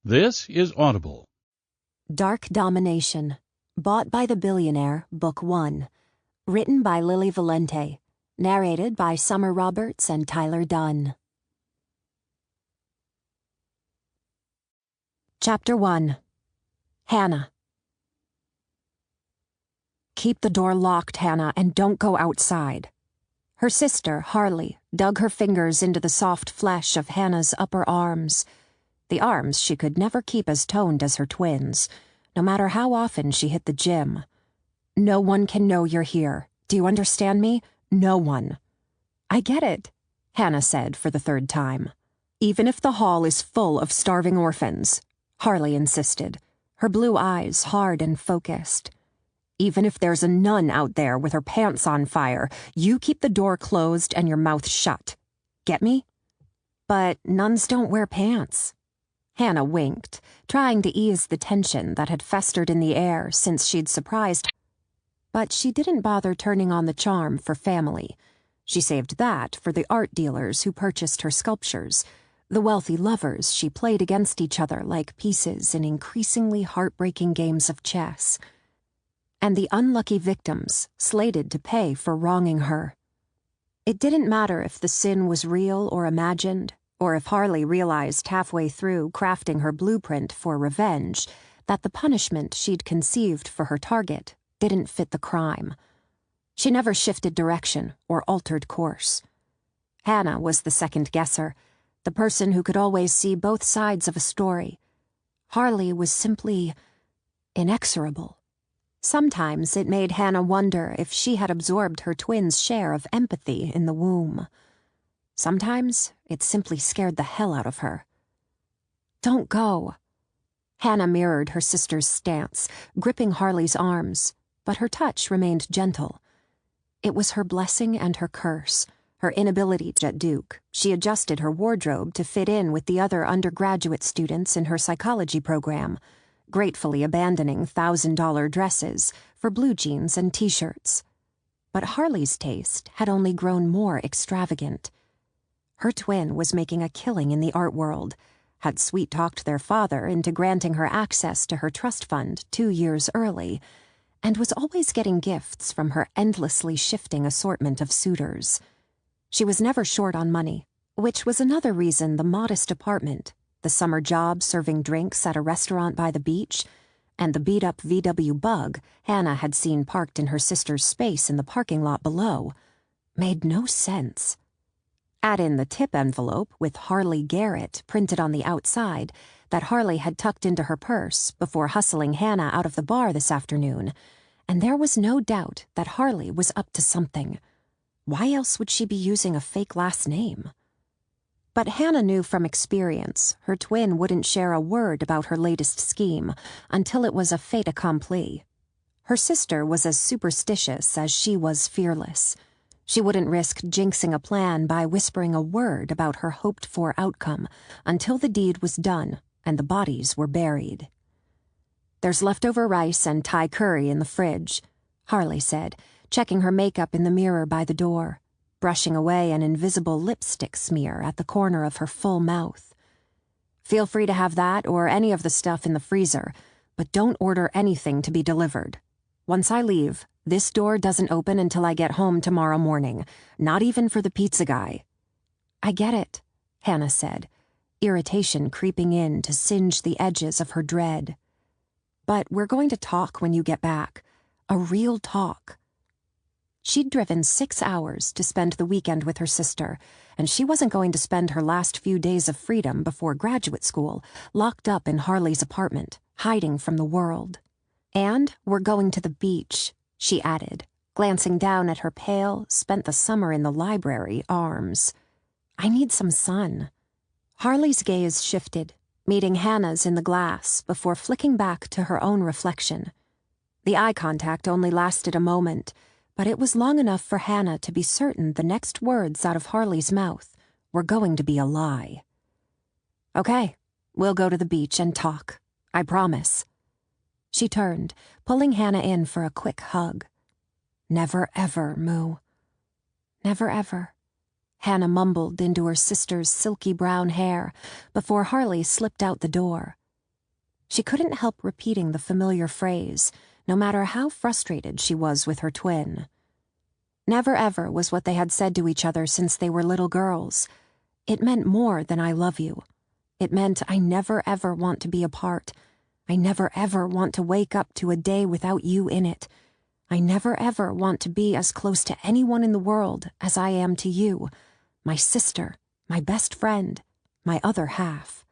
This is Audible. Dark Domination. Bought by the Billionaire, Book 1. Written by Lily Valente. Narrated by Summer Roberts and Tyler Dunn. Chapter 1. Hannah. Keep the door locked, Hannah, and don't go outside. Her sister, Harley, dug her fingers into the soft flesh of Hannah's upper arms. The arms she could never keep as toned as her twins, no matter how often she hit the gym. No one can know you're here. Do you understand me? No one. I get it, Hannah said for the third time. Even if the hall is full of starving orphans, Harley insisted, her blue eyes hard and focused. Even if there's a nun out there with her pants on fire, you keep the door closed and your mouth shut. Get me? But nuns don't wear pants. Hannah winked, trying to ease the tension that had festered in the air since she'd surprised her. But she didn't bother turning on the charm for family. She saved that for the art dealers who purchased her sculptures, the wealthy lovers she played against each other like pieces in increasingly heartbreaking games of chess, and the unlucky victims slated to pay for wronging her. It didn't matter if the sin was real or imagined, or if Harley realized halfway through crafting her blueprint for revenge that the punishment she'd conceived for her target didn't fit the crime. She never shifted direction or altered course. Hannah was the second guesser, the person who could always see both sides of a story. Harley was simply inexorable. Sometimes it made Hannah wonder if she had absorbed her twins' share of empathy in the womb. Sometimes it simply scared the hell out of her. Don't go. Hannah mirrored her sister's stance, gripping Harley's arms, but her touch remained gentle. It was her blessing and her curse, her inability at Duke. She adjusted her wardrobe to fit in with the other undergraduate students in her psychology program, gratefully abandoning $1,000 dresses for blue jeans and t-shirts. But Harley's taste had only grown more extravagant. Her twin was making a killing in the art world, had sweet-talked their father into granting her access to her trust fund 2 years early, and was always getting gifts from her endlessly shifting assortment of suitors. She was never short on money, which was another reason the modest apartment, the summer job serving drinks at a restaurant by the beach, and the beat-up VW Bug Hannah had seen parked in her sister's space in the parking lot below, made no sense. Add in the tip envelope with Harley Garrett printed on the outside that Harley had tucked into her purse before hustling Hannah out of the bar this afternoon, and there was no doubt that Harley was up to something. Why else would she be using a fake last name? But Hannah knew from experience her twin wouldn't share a word about her latest scheme until it was a fait accompli. Her sister was as superstitious as she was fearless. She wouldn't risk jinxing a plan by whispering a word about her hoped-for outcome until the deed was done and the bodies were buried. "There's leftover rice and Thai curry in the fridge," Harley said, checking her makeup in the mirror by the door, brushing away an invisible lipstick smear at the corner of her full mouth. "Feel free to have that or any of the stuff in the freezer, but don't order anything to be delivered. Once I leave, this door doesn't open until I get home tomorrow morning, not even for the pizza guy." "I get it," Hannah said, irritation creeping in to singe the edges of her dread. "But we're going to talk when you get back. A real talk." She'd driven 6 hours to spend the weekend with her sister, and she wasn't going to spend her last few days of freedom before graduate school locked up in Harley's apartment, hiding from the world. "And we're going to the beach," she added, glancing down at her pale, spent the summer in the library arms. "I need some sun." Harley's gaze shifted, meeting Hannah's in the glass before flicking back to her own reflection. The eye contact only lasted a moment, but it was long enough for Hannah to be certain the next words out of Harley's mouth were going to be a lie. "Okay, we'll go to the beach and talk. I promise." She turned, pulling Hannah in for a quick hug. "Never ever, Moo." "Never ever," Hannah mumbled into her sister's silky brown hair before Harley slipped out the door, She couldn't help repeating the familiar phrase, no matter how frustrated she was with her twin. Never ever was what they had said to each other since they were little girls. It meant more than I love you. It meant I never ever want to be apart. I never ever want to wake up to a day without you in it. I never ever want to be as close to anyone in the world as I am to you, my sister, my best friend, my other half.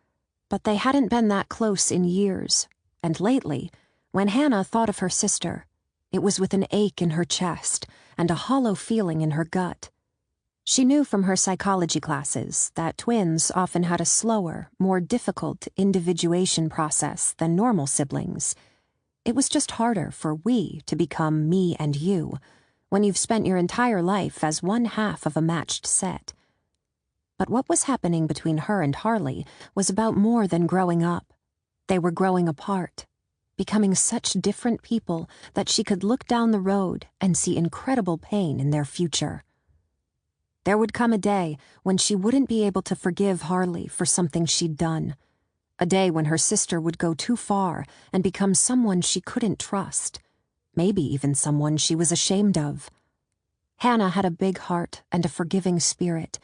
But they hadn't been that close in years, and lately, when Hannah thought of her sister, it was with an ache in her chest and a hollow feeling in her gut. She knew from her psychology classes that twins often had a slower, more difficult individuation process than normal siblings. It was just harder for we to become me and you when you've spent your entire life as one half of a matched set. But what was happening between her and Harley was about more than growing up. They were growing apart, becoming such different people that she could look down the road and see incredible pain in their future. There would come a day when she wouldn't be able to forgive Harley for something she'd done. A day when her sister would go too far and become someone she couldn't trust, maybe even someone she was ashamed of. Hannah had a big heart and a forgiving spirit,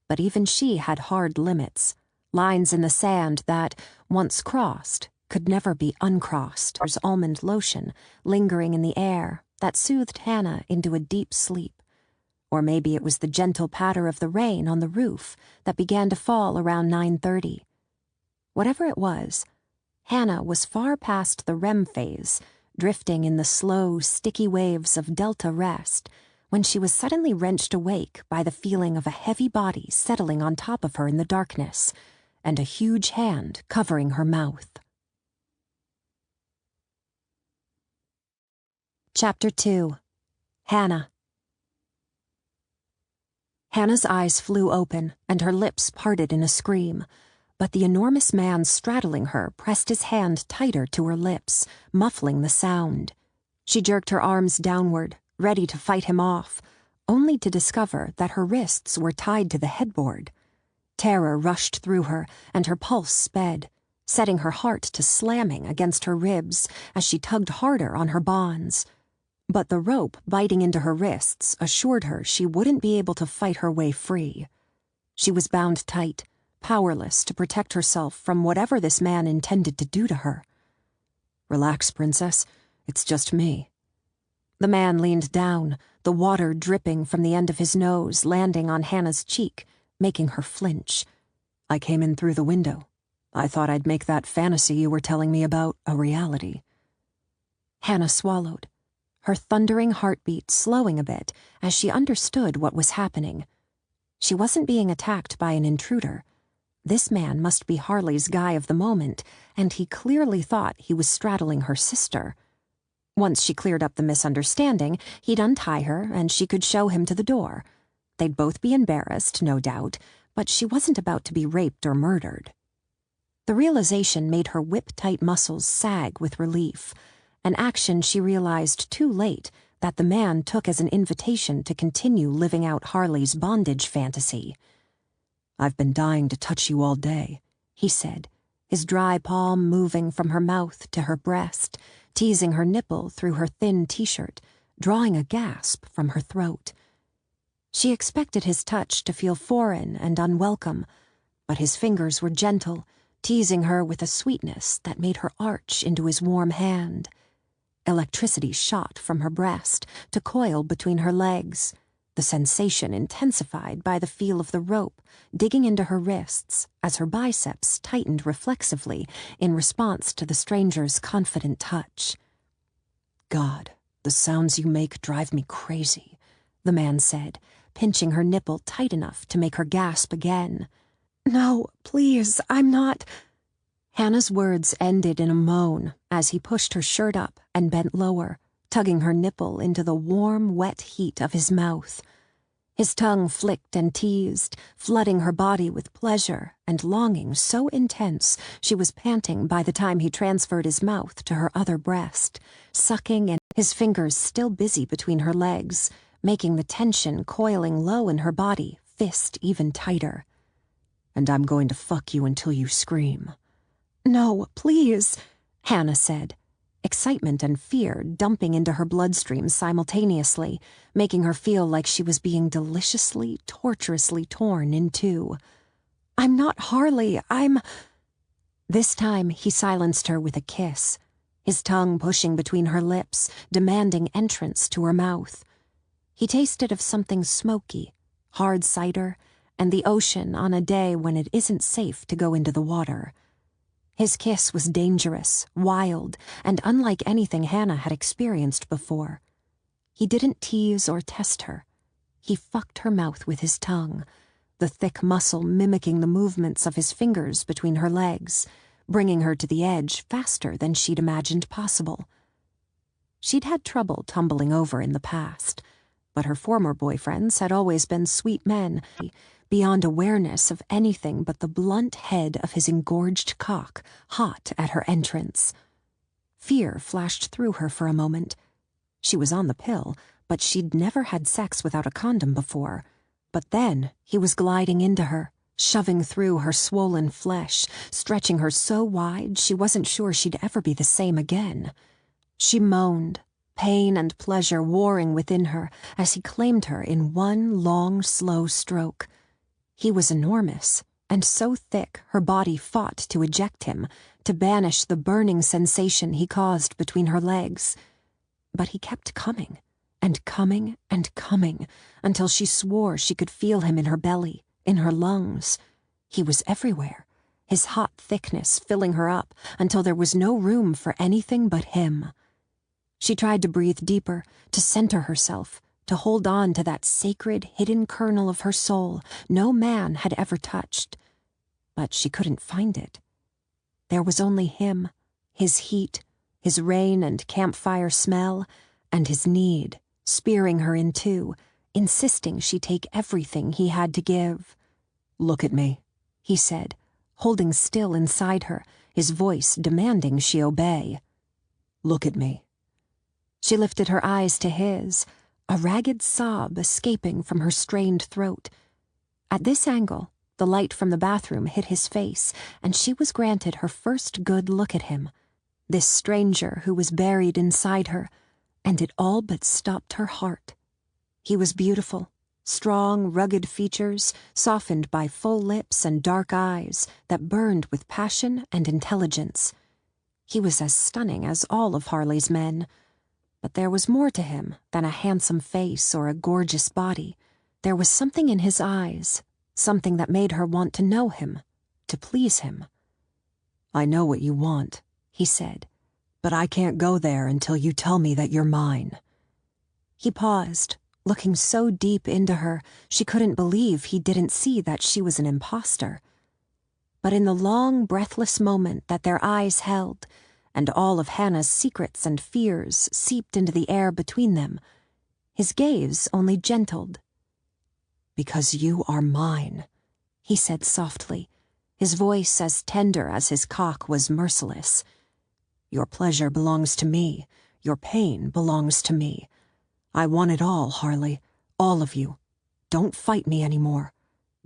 but even she had hard limits, lines in the sand that, once crossed, could never be uncrossed. There's almond lotion lingering in the air that soothed Hannah into a deep sleep. Or maybe it was the gentle patter of the rain on the roof that began to fall around 9:30. Whatever it was, Hannah was far past the REM phase, drifting in the slow, sticky waves of delta rest, when she was suddenly wrenched awake by the feeling of a heavy body settling on top of her in the darkness, and a huge hand covering her mouth. Chapter 2. Hannah. Hannah's eyes flew open, and her lips parted in a scream, but the enormous man straddling her pressed his hand tighter to her lips, muffling the sound. She jerked her arms downward, ready to fight him off, only to discover that her wrists were tied to the headboard. Terror rushed through her, and her pulse sped, setting her heart to slamming against her ribs as she tugged harder on her bonds. But the rope biting into her wrists assured her she wouldn't be able to fight her way free. She was bound tight, powerless to protect herself from whatever this man intended to do to her. "Relax, Princess. It's just me." The man leaned down, the water dripping from the end of his nose landing on Hannah's cheek, making her flinch. "I came in through the window. I thought I'd make that fantasy you were telling me about a reality." Hannah swallowed, her thundering heartbeat slowing a bit as she understood what was happening. She wasn't being attacked by an intruder. This man must be Harley's guy of the moment, and he clearly thought he was straddling her sister. Once she cleared up the misunderstanding, he'd untie her and she could show him to the door. They'd both be embarrassed, no doubt, but she wasn't about to be raped or murdered. The realization made her whip-tight muscles sag with relief, an action she realized too late that the man took as an invitation to continue living out Harley's bondage fantasy. "I've been dying to touch you all day," he said, his dry palm moving from her mouth to her breast, teasing her nipple through her thin t-shirt, drawing a gasp from her throat. She expected his touch to feel foreign and unwelcome, but his fingers were gentle, teasing her with a sweetness that made her arch into his warm hand. Electricity shot from her breast to coil between her legs, the sensation intensified by the feel of the rope digging into her wrists as her biceps tightened reflexively in response to the stranger's confident touch. "God, the sounds you make drive me crazy," the man said, pinching her nipple tight enough to make her gasp again. "No, please, I'm not..." Hannah's words ended in a moan as he pushed her shirt up and bent lower, tugging her nipple into the warm, wet heat of his mouth. His tongue flicked and teased, flooding her body with pleasure and longing so intense she was panting by the time he transferred his mouth to her other breast, sucking and his fingers still busy between her legs, making the tension coiling low in her body fist even tighter. "And I'm going to fuck you until you scream." "No, please." Hannah said, excitement and fear dumping into her bloodstream simultaneously, making her feel like she was being deliciously, torturously torn in two. "I'm not Harley, I'm—" This time he silenced her with a kiss, his tongue pushing between her lips, demanding entrance to her mouth. He tasted of something smoky, hard cider, and the ocean on a day when it isn't safe to go into the water. His kiss was dangerous, wild, and unlike anything Hannah had experienced before. He didn't tease or test her. He fucked her mouth with his tongue, the thick muscle mimicking the movements of his fingers between her legs, bringing her to the edge faster than she'd imagined possible. She'd had trouble tumbling over in the past, but her former boyfriends had always been sweet men, beyond awareness of anything but the blunt head of his engorged cock, hot at her entrance. Fear flashed through her for a moment. She was on the pill, but she'd never had sex without a condom before. But then he was gliding into her, shoving through her swollen flesh, stretching her so wide she wasn't sure she'd ever be the same again. She moaned, pain and pleasure warring within her as he claimed her in one long, slow stroke. He was enormous, and so thick her body fought to eject him, to banish the burning sensation he caused between her legs. But he kept coming, and coming, and coming, until she swore she could feel him in her belly, in her lungs. He was everywhere, his hot thickness filling her up until there was no room for anything but him. She tried to breathe deeper, to center herself, to hold on to that sacred, hidden kernel of her soul no man had ever touched. But she couldn't find it. There was only him, his heat, his rain and campfire smell, and his need, spearing her in two, insisting she take everything he had to give. "Look at me," he said, holding still inside her, his voice demanding she obey. "Look at me." She lifted her eyes to his, a ragged sob escaping from her strained throat. At this angle, the light from the bathroom hit his face, and she was granted her first good look at him, this stranger who was buried inside her, and it all but stopped her heart. He was beautiful, strong, rugged features, softened by full lips and dark eyes that burned with passion and intelligence. He was as stunning as all of Harley's men. But there was more to him than a handsome face or a gorgeous body. There was something in his eyes, something that made her want to know him, to please him. "I know what you want," he said, "but I can't go there until you tell me that you're mine." He paused, looking so deep into her she couldn't believe he didn't see that she was an imposter. But in the long, breathless moment that their eyes held, and all of Hannah's secrets and fears seeped into the air between them, his gaze only gentled. "Because you are mine," he said softly, his voice as tender as his cock was merciless. "Your pleasure belongs to me, your pain belongs to me. I want it all, Harley, all of you. Don't fight me anymore.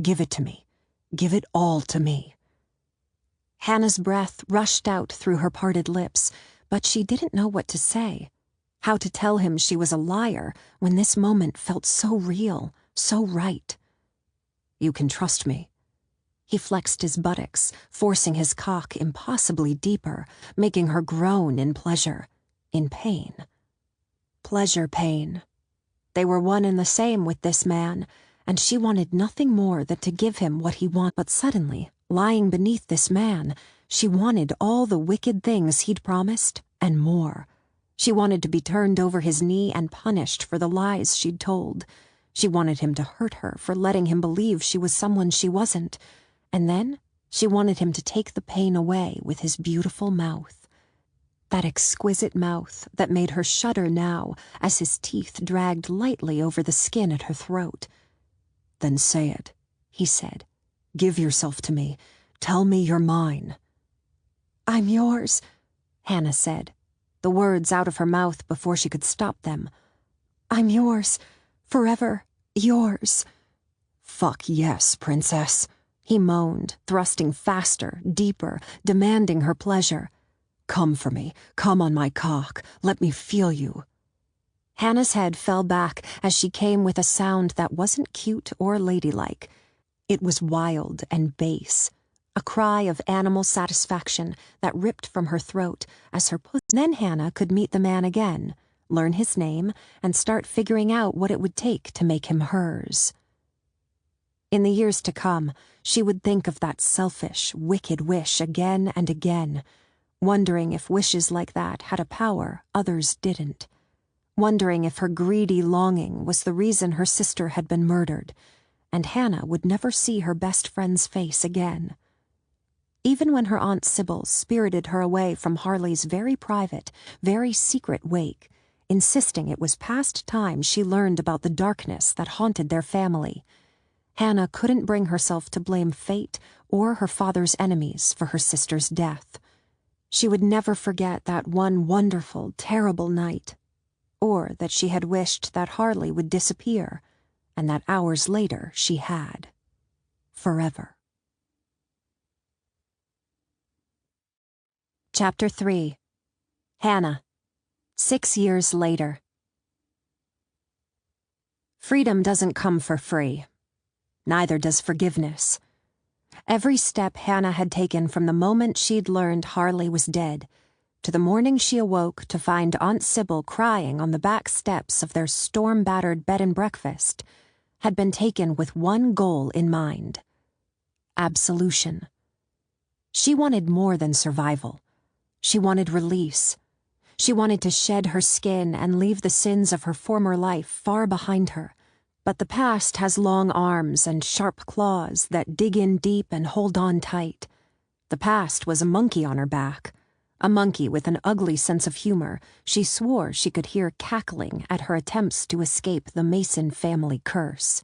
Give it to me. Give it all to me." Hannah's breath rushed out through her parted lips, but she didn't know what to say, how to tell him she was a liar when this moment felt so real, so right. "You can trust me." He flexed his buttocks, forcing his cock impossibly deeper, making her groan in pleasure, in pain. Pleasure pain. They were one and the same with this man, and she wanted nothing more than to give him what he wanted. But suddenly, lying beneath this man, she wanted all the wicked things he'd promised, and more. She wanted to be turned over his knee and punished for the lies she'd told. She wanted him to hurt her for letting him believe she was someone she wasn't. And then she wanted him to take the pain away with his beautiful mouth. That exquisite mouth that made her shudder now as his teeth dragged lightly over the skin at her throat. "Then say it," he said. "Give yourself to me. Tell me you're mine." "I'm yours," Hannah said, the words out of her mouth before she could stop them. "I'm yours, forever yours." "Fuck yes, princess," he moaned, thrusting faster, deeper, demanding her pleasure. Come for me. Come on my cock. Let me feel you. Hannah's head fell back as she came with a sound that wasn't cute or ladylike. It was wild and bass, a cry of animal satisfaction that ripped from her throat as her pussy. Then Hannah could meet the man again, learn his name, and start figuring out what it would take to make him hers. In the years to come, she would think of that selfish, wicked wish again and again, wondering if wishes like that had a power others didn't, wondering if her greedy longing was the reason her sister had been murdered, and Hannah would never see her best friend's face again. Even when her Aunt Sybil spirited her away from Harley's very private, very secret wake, insisting it was past time she learned about the darkness that haunted their family, Hannah couldn't bring herself to blame fate or her father's enemies for her sister's death. She would never forget that one wonderful, terrible night, or that she had wished that Harley would disappear, and that hours later she had. Forever. Chapter 3. Hannah. 6 years later. Freedom doesn't come for free. Neither does forgiveness. Every step Hannah had taken from the moment she'd learned Harley was dead, to the morning she awoke to find Aunt Sybil crying on the back steps of their storm-battered bed and breakfast, had been taken with one goal in mind: absolution. She wanted more than survival. She wanted release. She wanted to shed her skin and leave the sins of her former life far behind her. But the past has long arms and sharp claws that dig in deep and hold on tight. The past was a monkey on her back, a monkey with an ugly sense of humor she swore she could hear cackling at her attempts to escape the Mason family curse.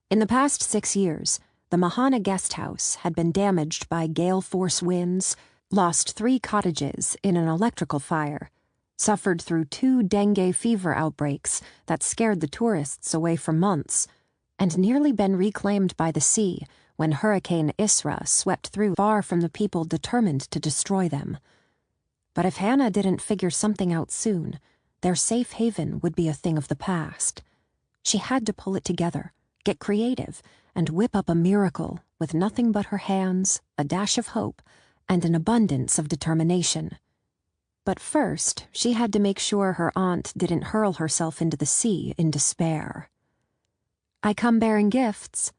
In the past 6 years, the Mahana guest house had been damaged by gale force winds, lost 3 cottages in an electrical fire, suffered through 2 dengue fever outbreaks that scared the tourists away for months, and nearly been reclaimed by the sea when Hurricane Isra swept through, far from the people determined to destroy them. But if Hannah didn't figure something out soon, their safe haven would be a thing of the past. She had to pull it together, get creative, and whip up a miracle with nothing but her hands, a dash of hope, and an abundance of determination. But first, she had to make sure her aunt didn't hurl herself into the sea in despair. "I come bearing gifts."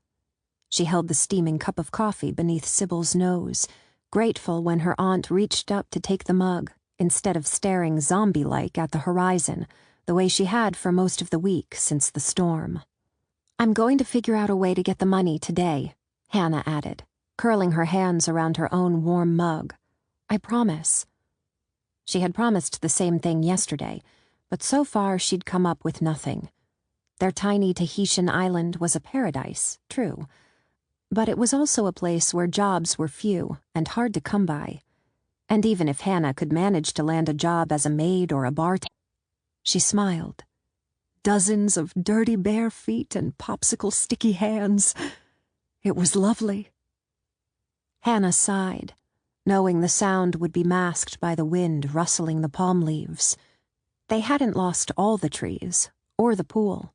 She held the steaming cup of coffee beneath Sybil's nose, grateful when her aunt reached up to take the mug, instead of staring zombie-like at the horizon, the way she had for most of the week since the storm. "I'm going to figure out a way to get the money today," Hannah added, curling her hands around her own warm mug. "I promise." She had promised the same thing yesterday, but so far she'd come up with nothing. Their tiny Tahitian island was a paradise, true, but it was also a place where jobs were few and hard to come by. And even if Hannah could manage to land a job as a maid or a bartender, she smiled. Dozens of dirty bare feet and popsicle sticky hands. It was lovely. Hannah sighed, knowing the sound would be masked by the wind rustling the palm leaves. They hadn't lost all the trees, or the pool.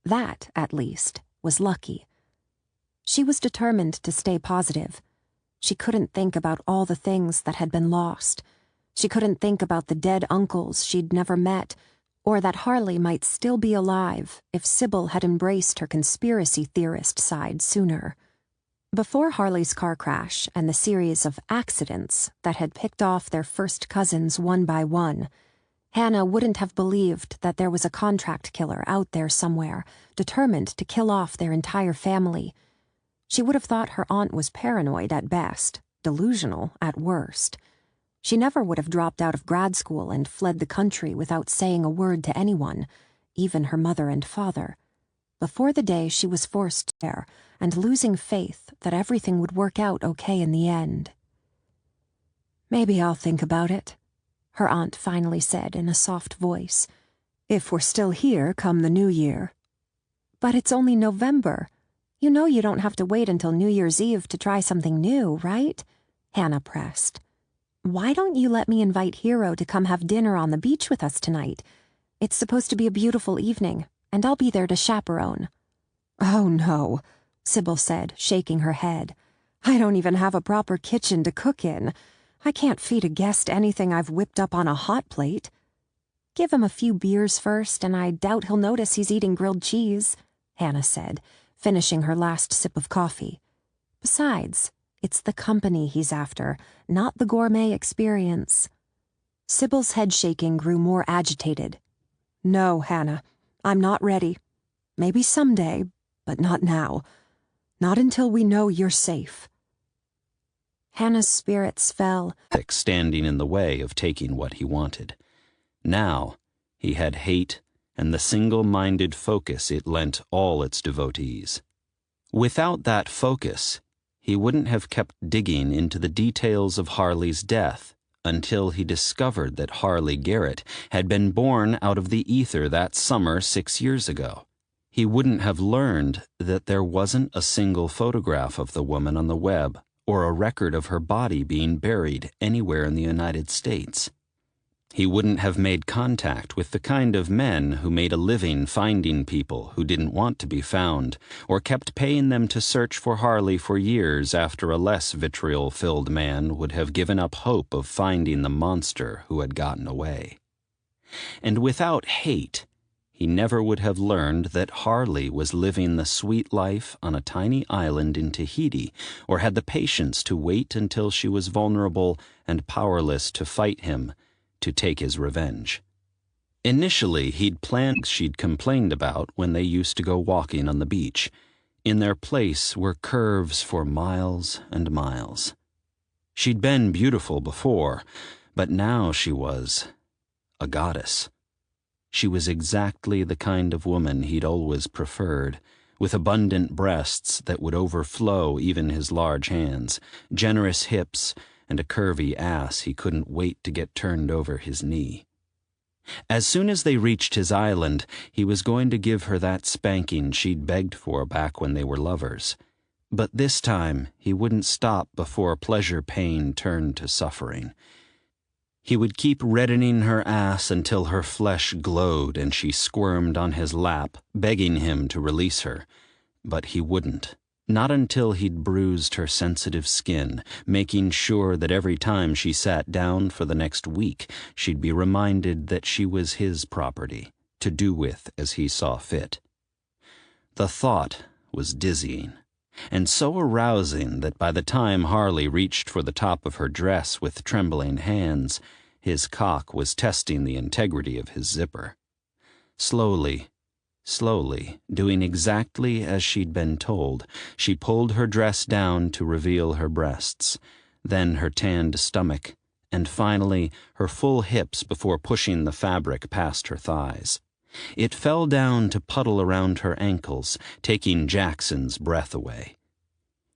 That, at least, was lucky. She was determined to stay positive. She couldn't think about all the things that had been lost. She couldn't think about the dead uncles she'd never met, or that Harley might still be alive if Sybil had embraced her conspiracy theorist side sooner. Before Harley's car crash and the series of accidents that had picked off their first cousins one by one, Hannah wouldn't have believed that there was a contract killer out there somewhere, determined to kill off their entire family. She would have thought her aunt was paranoid at best, delusional at worst. She never would have dropped out of grad school and fled the country without saying a word to anyone, even her mother and father, before the day she was forced there and losing faith that everything would work out okay in the end. "Maybe I'll think about it," her aunt finally said in a soft voice, "if we're still here come the new year." "But it's only November. You know you don't have to wait until New Year's Eve to try something new, right?" Hannah pressed. Why don't you let me invite Hero to come have dinner on the beach with us tonight? It's supposed to be a beautiful evening, and I'll be there to chaperone." "Oh, no," Sybil said, shaking her head. "I don't even have a proper kitchen to cook in. I can't feed a guest anything I've whipped up on a hot plate." "Give him a few beers first, and I doubt he'll notice he's eating grilled cheese," Hannah said, finishing her last sip of coffee. "Besides, it's the company he's after, not the gourmet experience." Sybil's head shaking grew more agitated. "No, Hannah, I'm not ready. Maybe someday, but not now. Not until we know you're safe." Hannah's spirits fell, standing in the way of taking what he wanted. Now he had hate and the single-minded focus it lent all its devotees. Without that focus, he wouldn't have kept digging into the details of Harley's death until he discovered that Harley Garrett had been born out of the ether that summer 6 years ago. He wouldn't have learned that there wasn't a single photograph of the woman on the web or a record of her body being buried anywhere in the United States. He wouldn't have made contact with the kind of men who made a living finding people who didn't want to be found, or kept paying them to search for Harley for years after a less vitriol-filled man would have given up hope of finding the monster who had gotten away. And without hate, he never would have learned that Harley was living the sweet life on a tiny island in Tahiti, or had the patience to wait until she was vulnerable and powerless to fight him, to take his revenge. Initially, he'd planned she'd complained about when they used to go walking on the beach. In their place were curves for miles and miles. She'd been beautiful before, but now she was a goddess. She was exactly the kind of woman he'd always preferred, with abundant breasts that would overflow even his large hands, generous hips, and a curvy ass he couldn't wait to get turned over his knee. As soon as they reached his island, he was going to give her that spanking she'd begged for back when they were lovers. But this time, he wouldn't stop before pleasure-pain turned to suffering. He would keep reddening her ass until her flesh glowed and she squirmed on his lap, begging him to release her. But he wouldn't. Not until he'd bruised her sensitive skin, making sure that every time she sat down for the next week, she'd be reminded that she was his property, to do with as he saw fit. The thought was dizzying, and so arousing that by the time Harley reached for the top of her dress with trembling hands, his cock was testing the integrity of his zipper. Slowly, doing exactly as she'd been told, she pulled her dress down to reveal her breasts, then her tanned stomach, and finally her full hips before pushing the fabric past her thighs. It fell down to puddle around her ankles, taking Jackson's breath away.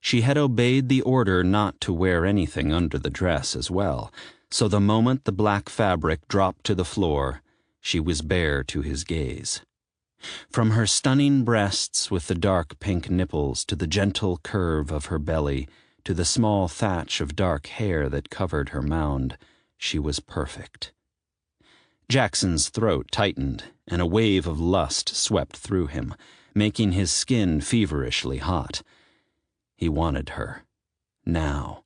She had obeyed the order not to wear anything under the dress as well, so the moment the black fabric dropped to the floor, she was bare to his gaze. From her stunning breasts with the dark pink nipples to the gentle curve of her belly to the small thatch of dark hair that covered her mound, she was perfect. Jackson's throat tightened, and a wave of lust swept through him, making his skin feverishly hot. He wanted her. Now.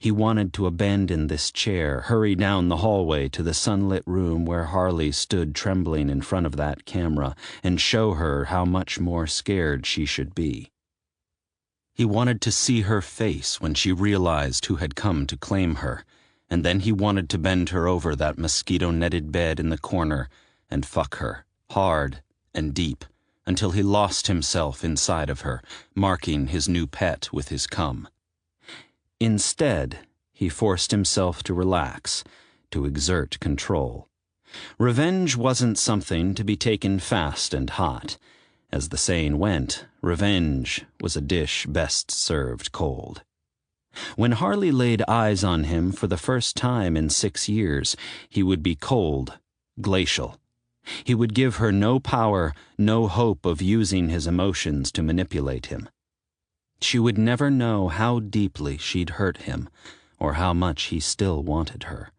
He wanted to abandon this chair, hurry down the hallway to the sunlit room where Harley stood trembling in front of that camera, and show her how much more scared she should be. He wanted to see her face when she realized who had come to claim her, and then he wanted to bend her over that mosquito-netted bed in the corner and fuck her, hard and deep, until he lost himself inside of her, marking his new pet with his cum. Instead, he forced himself to relax, to exert control. Revenge wasn't something to be taken fast and hot. As the saying went, revenge was a dish best served cold. When Harley laid eyes on him for the first time in 6 years, he would be cold, glacial. He would give her no power, no hope of using his emotions to manipulate him. She would never know how deeply she'd hurt him, or how much he still wanted her.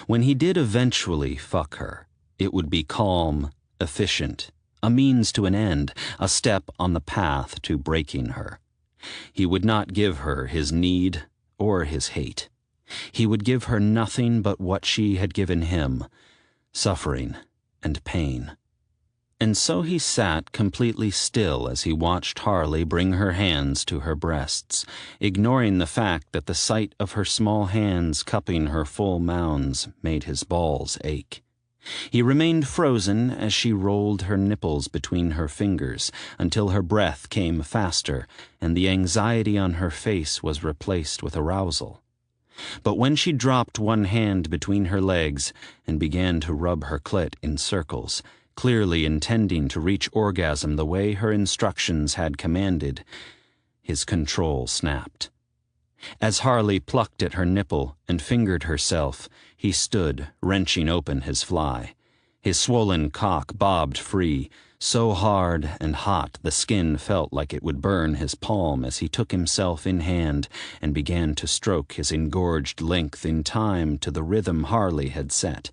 When he did eventually fuck her, it would be calm, efficient, a means to an end, a step on the path to breaking her. He would not give her his need or his hate. He would give her nothing but what she had given him, suffering and pain. And so he sat completely still as he watched Harley bring her hands to her breasts, ignoring the fact that the sight of her small hands cupping her full mounds made his balls ache. He remained frozen as she rolled her nipples between her fingers until her breath came faster and the anxiety on her face was replaced with arousal. But when she dropped one hand between her legs and began to rub her clit in circles, clearly intending to reach orgasm the way her instructions had commanded, his control snapped. As Harley plucked at her nipple and fingered herself, he stood, wrenching open his fly. His swollen cock bobbed free, so hard and hot the skin felt like it would burn his palm as he took himself in hand and began to stroke his engorged length in time to the rhythm Harley had set.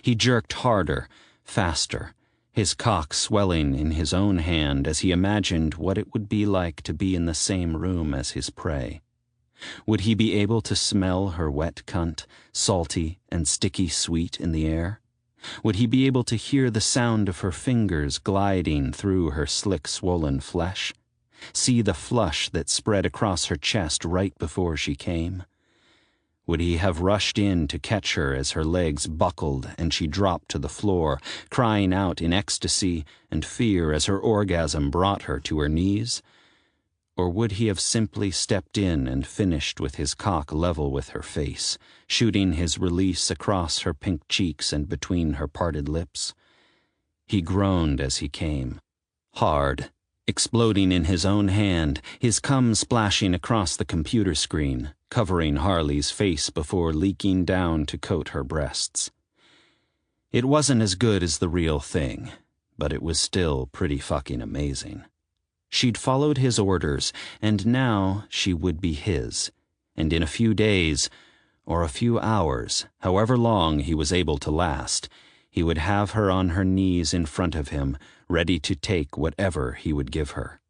He jerked harder, faster, his cock swelling in his own hand as he imagined what it would be like to be in the same room as his prey. Would he be able to smell her wet cunt, salty and sticky sweet in the air? Would he be able to hear the sound of her fingers gliding through her slick, swollen flesh? See the flush that spread across her chest right before she came? Would he have rushed in to catch her as her legs buckled and she dropped to the floor, crying out in ecstasy and fear as her orgasm brought her to her knees? Or would he have simply stepped in and finished with his cock level with her face, shooting his release across her pink cheeks and between her parted lips? He groaned as he came, hard, exploding in his own hand, his cum splashing across the computer screen, covering Harley's face before leaking down to coat her breasts. It wasn't as good as the real thing, but it was still pretty fucking amazing. She'd followed his orders, and now she would be his, and in a few days, or a few hours, however long he was able to last, he would have her on her knees in front of him, ready to take whatever he would give her.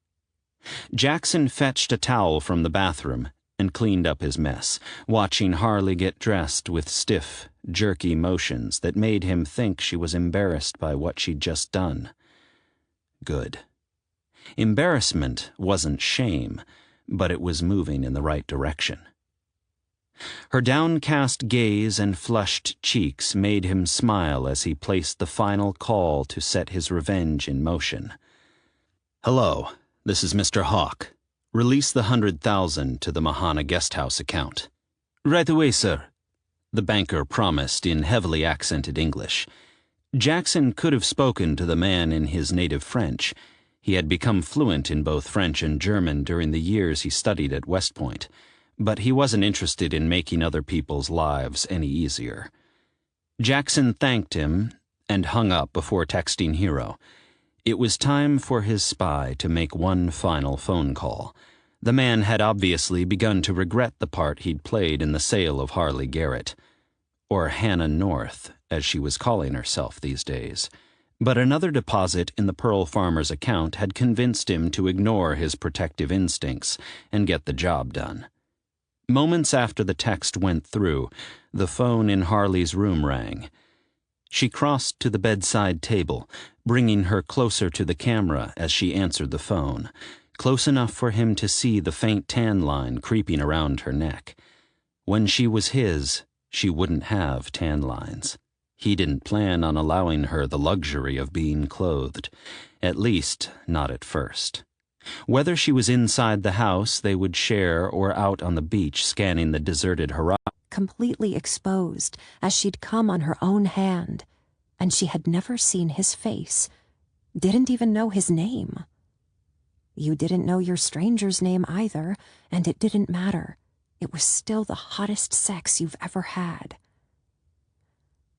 Jackson fetched a towel from the bathroom and cleaned up his mess, watching Harley get dressed with stiff, jerky motions that made him think she was embarrassed by what she'd just done. Good. Embarrassment wasn't shame, but it was moving in the right direction. Her downcast gaze and flushed cheeks made him smile as he placed the final call to set his revenge in motion. "Hello, this is Mr. Hawk. Release the 100,000 to the Mahana Guesthouse account." "Right away, sir," the banker promised in heavily accented English. Jackson could have spoken to the man in his native French. He had become fluent in both French and German during the years he studied at West Point, but he wasn't interested in making other people's lives any easier. Jackson thanked him and hung up before texting Hero. It was time for his spy to make one final phone call. The man had obviously begun to regret the part he'd played in the sale of Harley Garrett, or Hannah North, as she was calling herself these days. But another deposit in the Pearl Farmer's account had convinced him to ignore his protective instincts and get the job done. Moments after the text went through, the phone in Harley's room rang. She crossed to the bedside table, bringing her closer to the camera as she answered the phone, close enough for him to see the faint tan line creeping around her neck. When she was his, she wouldn't have tan lines. He didn't plan on allowing her the luxury of being clothed, at least not at first. Whether she was inside the house they would share or out on the beach scanning the deserted horizon, completely exposed as she'd come on her own hand, and she had never seen his face, didn't even know his name. You didn't know your stranger's name either, and it didn't matter. It was still the hottest sex you've ever had.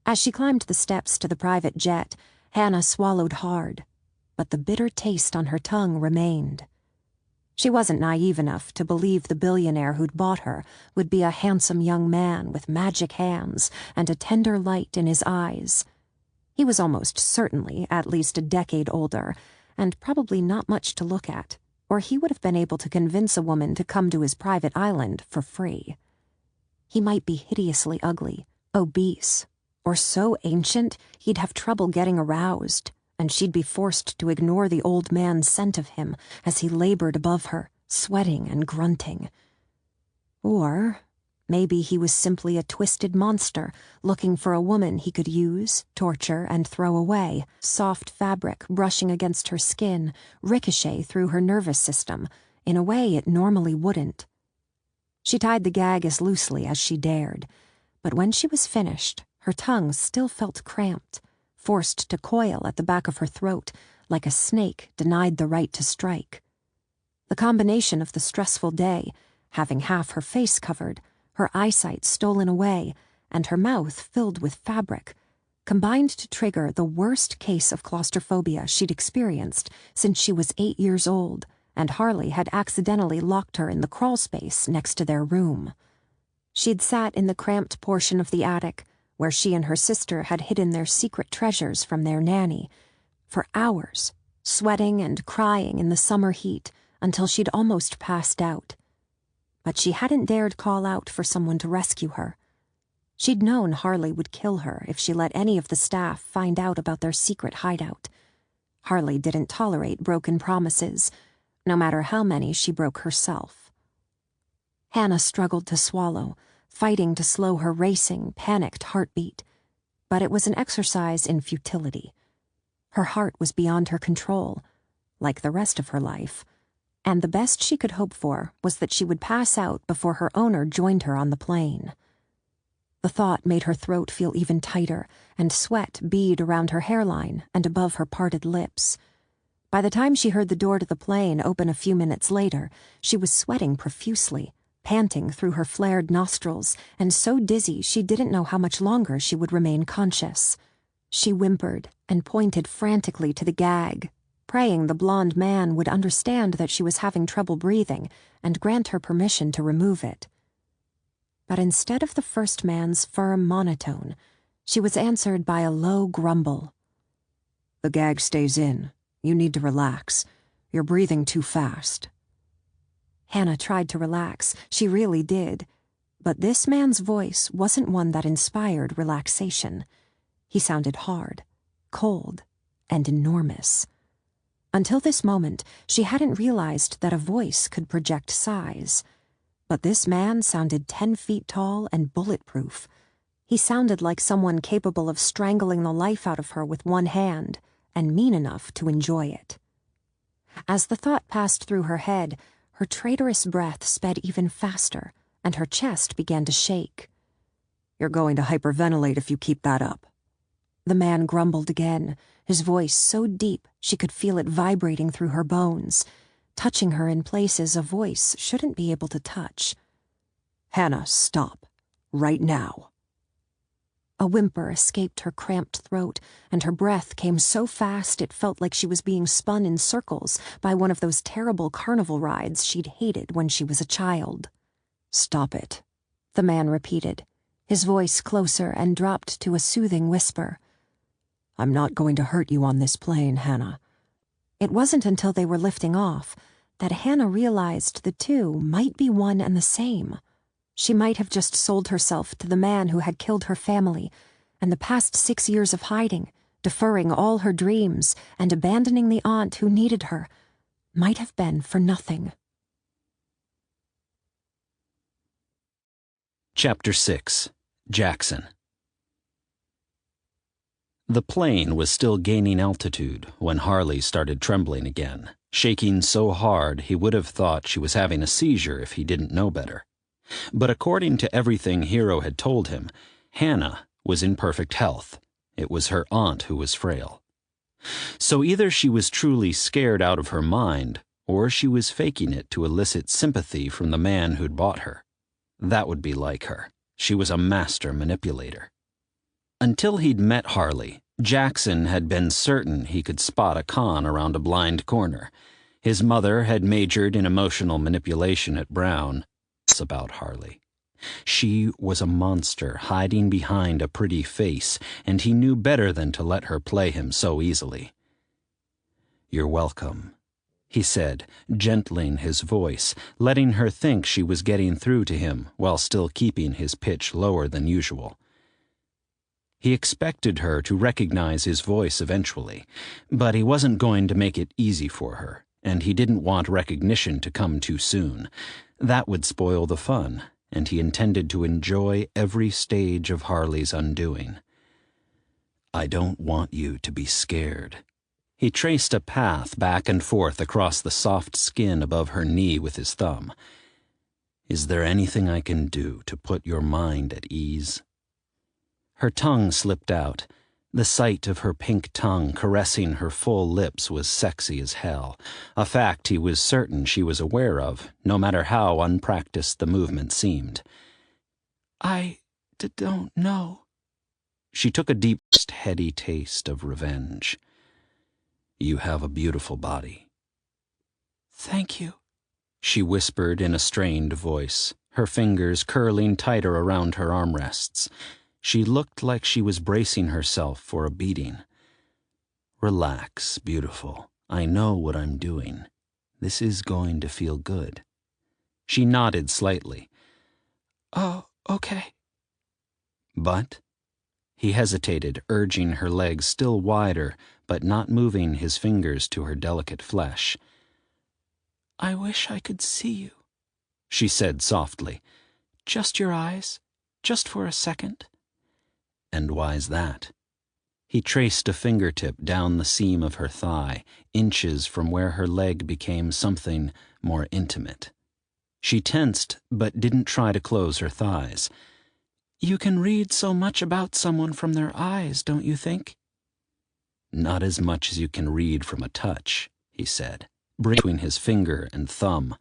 As she climbed the steps to the private jet, Hannah swallowed hard, but the bitter taste on her tongue remained. She wasn't naive enough to believe the billionaire who'd bought her would be a handsome young man with magic hands and a tender light in his eyes. He was almost certainly at least a decade older, and probably not much to look at, or he would have been able to convince a woman to come to his private island for free. He might be hideously ugly, obese, or so ancient he'd have trouble getting aroused, and she'd be forced to ignore the old man's scent of him as he labored above her, sweating and grunting. Or maybe he was simply a twisted monster looking for a woman he could use, torture, and throw away, soft fabric brushing against her skin, ricochet through her nervous system in a way it normally wouldn't. She tied the gag as loosely as she dared, but when she was finished, her tongue still felt cramped, forced to coil at the back of her throat like a snake denied the right to strike. The combination of the stressful day, having half her face covered, her eyesight stolen away, and her mouth filled with fabric, combined to trigger the worst case of claustrophobia she'd experienced since she was 8 years old, and Harley had accidentally locked her in the crawl space next to their room. She'd sat in the cramped portion of the attic, where she and her sister had hidden their secret treasures from their nanny, for hours, sweating and crying in the summer heat until she'd almost passed out. But she hadn't dared call out for someone to rescue her. She'd known Harley would kill her if she let any of the staff find out about their secret hideout. Harley didn't tolerate broken promises, no matter how many she broke herself. Hannah struggled to swallow, fighting to slow her racing, panicked heartbeat, but it was an exercise in futility. Her heart was beyond her control, like the rest of her life, and the best she could hope for was that she would pass out before her owner joined her on the plane. The thought made her throat feel even tighter, and sweat bead around her hairline and above her parted lips. By the time she heard the door to the plane open a few minutes later, she was sweating profusely, panting through her flared nostrils, and so dizzy she didn't know how much longer she would remain conscious. She whimpered and pointed frantically to the gag, praying the blonde man would understand that she was having trouble breathing and grant her permission to remove it. But instead of the first man's firm monotone, she was answered by a low grumble. "The gag stays in. You need to relax. You're breathing too fast." Hannah tried to relax, she really did, but this man's voice wasn't one that inspired relaxation. He sounded hard, cold, and enormous. Until this moment, she hadn't realized that a voice could project size. But this man sounded 10 feet tall and bulletproof. He sounded like someone capable of strangling the life out of her with one hand, and mean enough to enjoy it. As the thought passed through her head, her traitorous breath sped even faster, and her chest began to shake. "You're going to hyperventilate if you keep that up." The man grumbled again, his voice so deep she could feel it vibrating through her bones, touching her in places a voice shouldn't be able to touch. "Hannah, stop. Right now." A whimper escaped her cramped throat, and her breath came so fast it felt like she was being spun in circles by one of those terrible carnival rides she'd hated when she was a child. "Stop it," the man repeated, his voice closer and dropped to a soothing whisper. "I'm not going to hurt you on this plane, Hannah." It wasn't until they were lifting off that Hannah realized the two might be one and the same. She might have just sold herself to the man who had killed her family, and the past 6 years of hiding, deferring all her dreams, and abandoning the aunt who needed her, might have been for nothing. Chapter 6. Jackson. The plane was still gaining altitude when Harley started trembling again, shaking so hard he would have thought she was having a seizure if he didn't know better. But according to everything Hero had told him, Hannah was in perfect health. It was her aunt who was frail. So either she was truly scared out of her mind, or she was faking it to elicit sympathy from the man who'd bought her. That would be like her. She was a master manipulator. Until he'd met Harley, Jackson had been certain he could spot a con around a blind corner. His mother had majored in emotional manipulation at Brown. About Harley. She was a monster hiding behind a pretty face, and he knew better than to let her play him so easily. "You're welcome," he said, gentling his voice, letting her think she was getting through to him while still keeping his pitch lower than usual. He expected her to recognize his voice eventually, but he wasn't going to make it easy for her, and he didn't want recognition to come too soon. That would spoil the fun, and he intended to enjoy every stage of Harley's undoing. "I don't want you to be scared." He traced a path back and forth across the soft skin above her knee with his thumb. "Is there anything I can do to put your mind at ease?" Her tongue slipped out. The sight of her pink tongue caressing her full lips was sexy as hell, a fact he was certain she was aware of, no matter how unpracticed the movement seemed. "I don't know." She took a deep, heady taste of revenge. "You have a beautiful body." "Thank you," she whispered in a strained voice, her fingers curling tighter around her armrests. She looked like she was bracing herself for a beating. "Relax, beautiful. I know what I'm doing. This is going to feel good." She nodded slightly. "Oh, okay." "But?" He hesitated, urging her legs still wider, but not moving his fingers to her delicate flesh. "I wish I could see you," she said softly. "Just your eyes, just for a second." "And why's that?" He traced a fingertip down the seam of her thigh, inches from where her leg became something more intimate. She tensed, but didn't try to close her thighs. "You can read so much about someone from their eyes, don't you think?" "Not as much as you can read from a touch," he said, between his finger and thumb.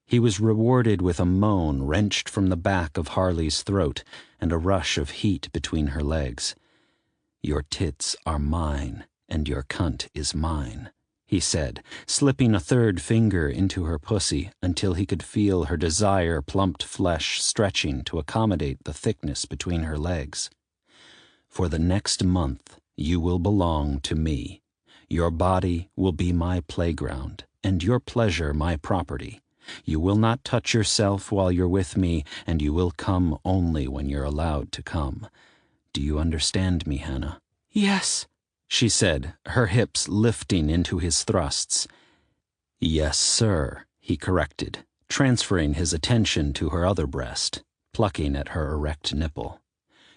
He was rewarded with a moan wrenched from the back of Harley's throat and a rush of heat between her legs. "Your tits are mine, and your cunt is mine," he said, slipping a third finger into her pussy until he could feel her desire-plumped flesh stretching to accommodate the thickness between her legs. "For the next month, you will belong to me. Your body will be my playground, and your pleasure my property. You will not touch yourself while you're with me, and you will come only when you're allowed to come. Do you understand me, Hannah?" "Yes," she said, her hips lifting into his thrusts. "Yes, sir," he corrected, transferring his attention to her other breast, plucking at her erect nipple.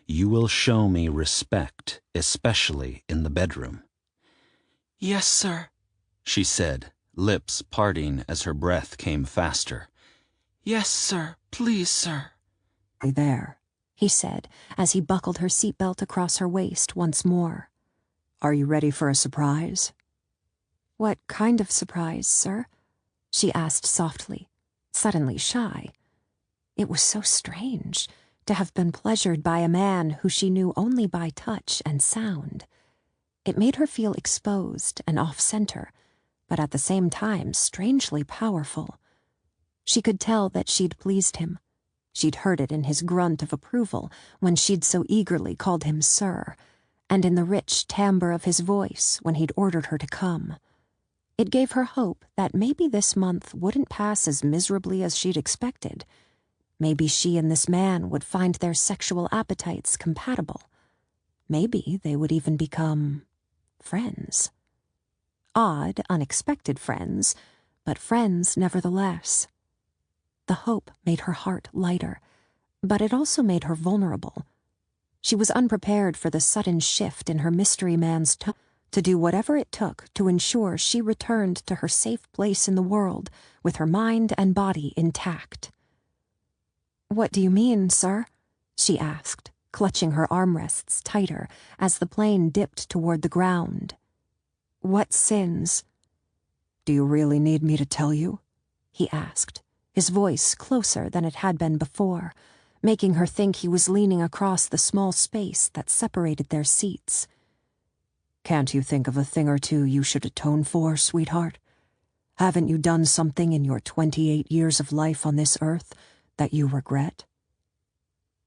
"You will show me respect, especially in the bedroom." "Yes, sir," she said, lips parting as her breath came faster. "Yes, sir. Please, sir." "There," he said, as he buckled her seatbelt across her waist once more. "Are you ready for a surprise?" "What kind of surprise, sir?" she asked softly, suddenly shy. It was so strange to have been pleasured by a man who she knew only by touch and sound. It made her feel exposed and off-center, but at the same time strangely powerful. She could tell that she'd pleased him. She'd heard it in his grunt of approval when she'd so eagerly called him sir, and in the rich timbre of his voice when he'd ordered her to come. It gave her hope that maybe this month wouldn't pass as miserably as she'd expected. Maybe she and this man would find their sexual appetites compatible. Maybe they would even become friends. Odd, unexpected friends, but friends nevertheless. The hope made her heart lighter, but it also made her vulnerable. She was unprepared for the sudden shift in her mystery man's tone, to do whatever it took to ensure she returned to her safe place in the world with her mind and body intact. "What do you mean, sir?" she asked, clutching her armrests tighter as the plane dipped toward the ground. "What sins?" "Do you really need me to tell you?" he asked, his voice closer than it had been before, making her think he was leaning across the small space that separated their seats. "Can't you think of a thing or two you should atone for, sweetheart? Haven't you done something in your 28 years of life on this earth that you regret?"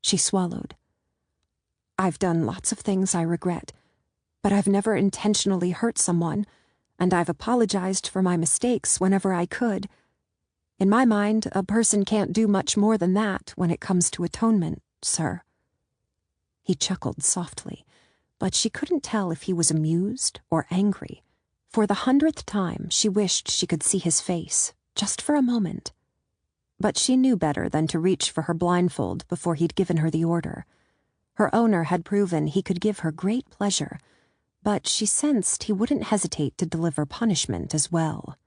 She swallowed. "I've done lots of things I regret, but I've never intentionally hurt someone, and I've apologized for my mistakes whenever I could. In my mind, a person can't do much more than that when it comes to atonement, sir." He chuckled softly, but she couldn't tell if he was amused or angry. For the 100th time, she wished she could see his face, just for a moment. But she knew better than to reach for her blindfold before he'd given her the order. Her owner had proven he could give her great pleasure, but she sensed he wouldn't hesitate to deliver punishment as well.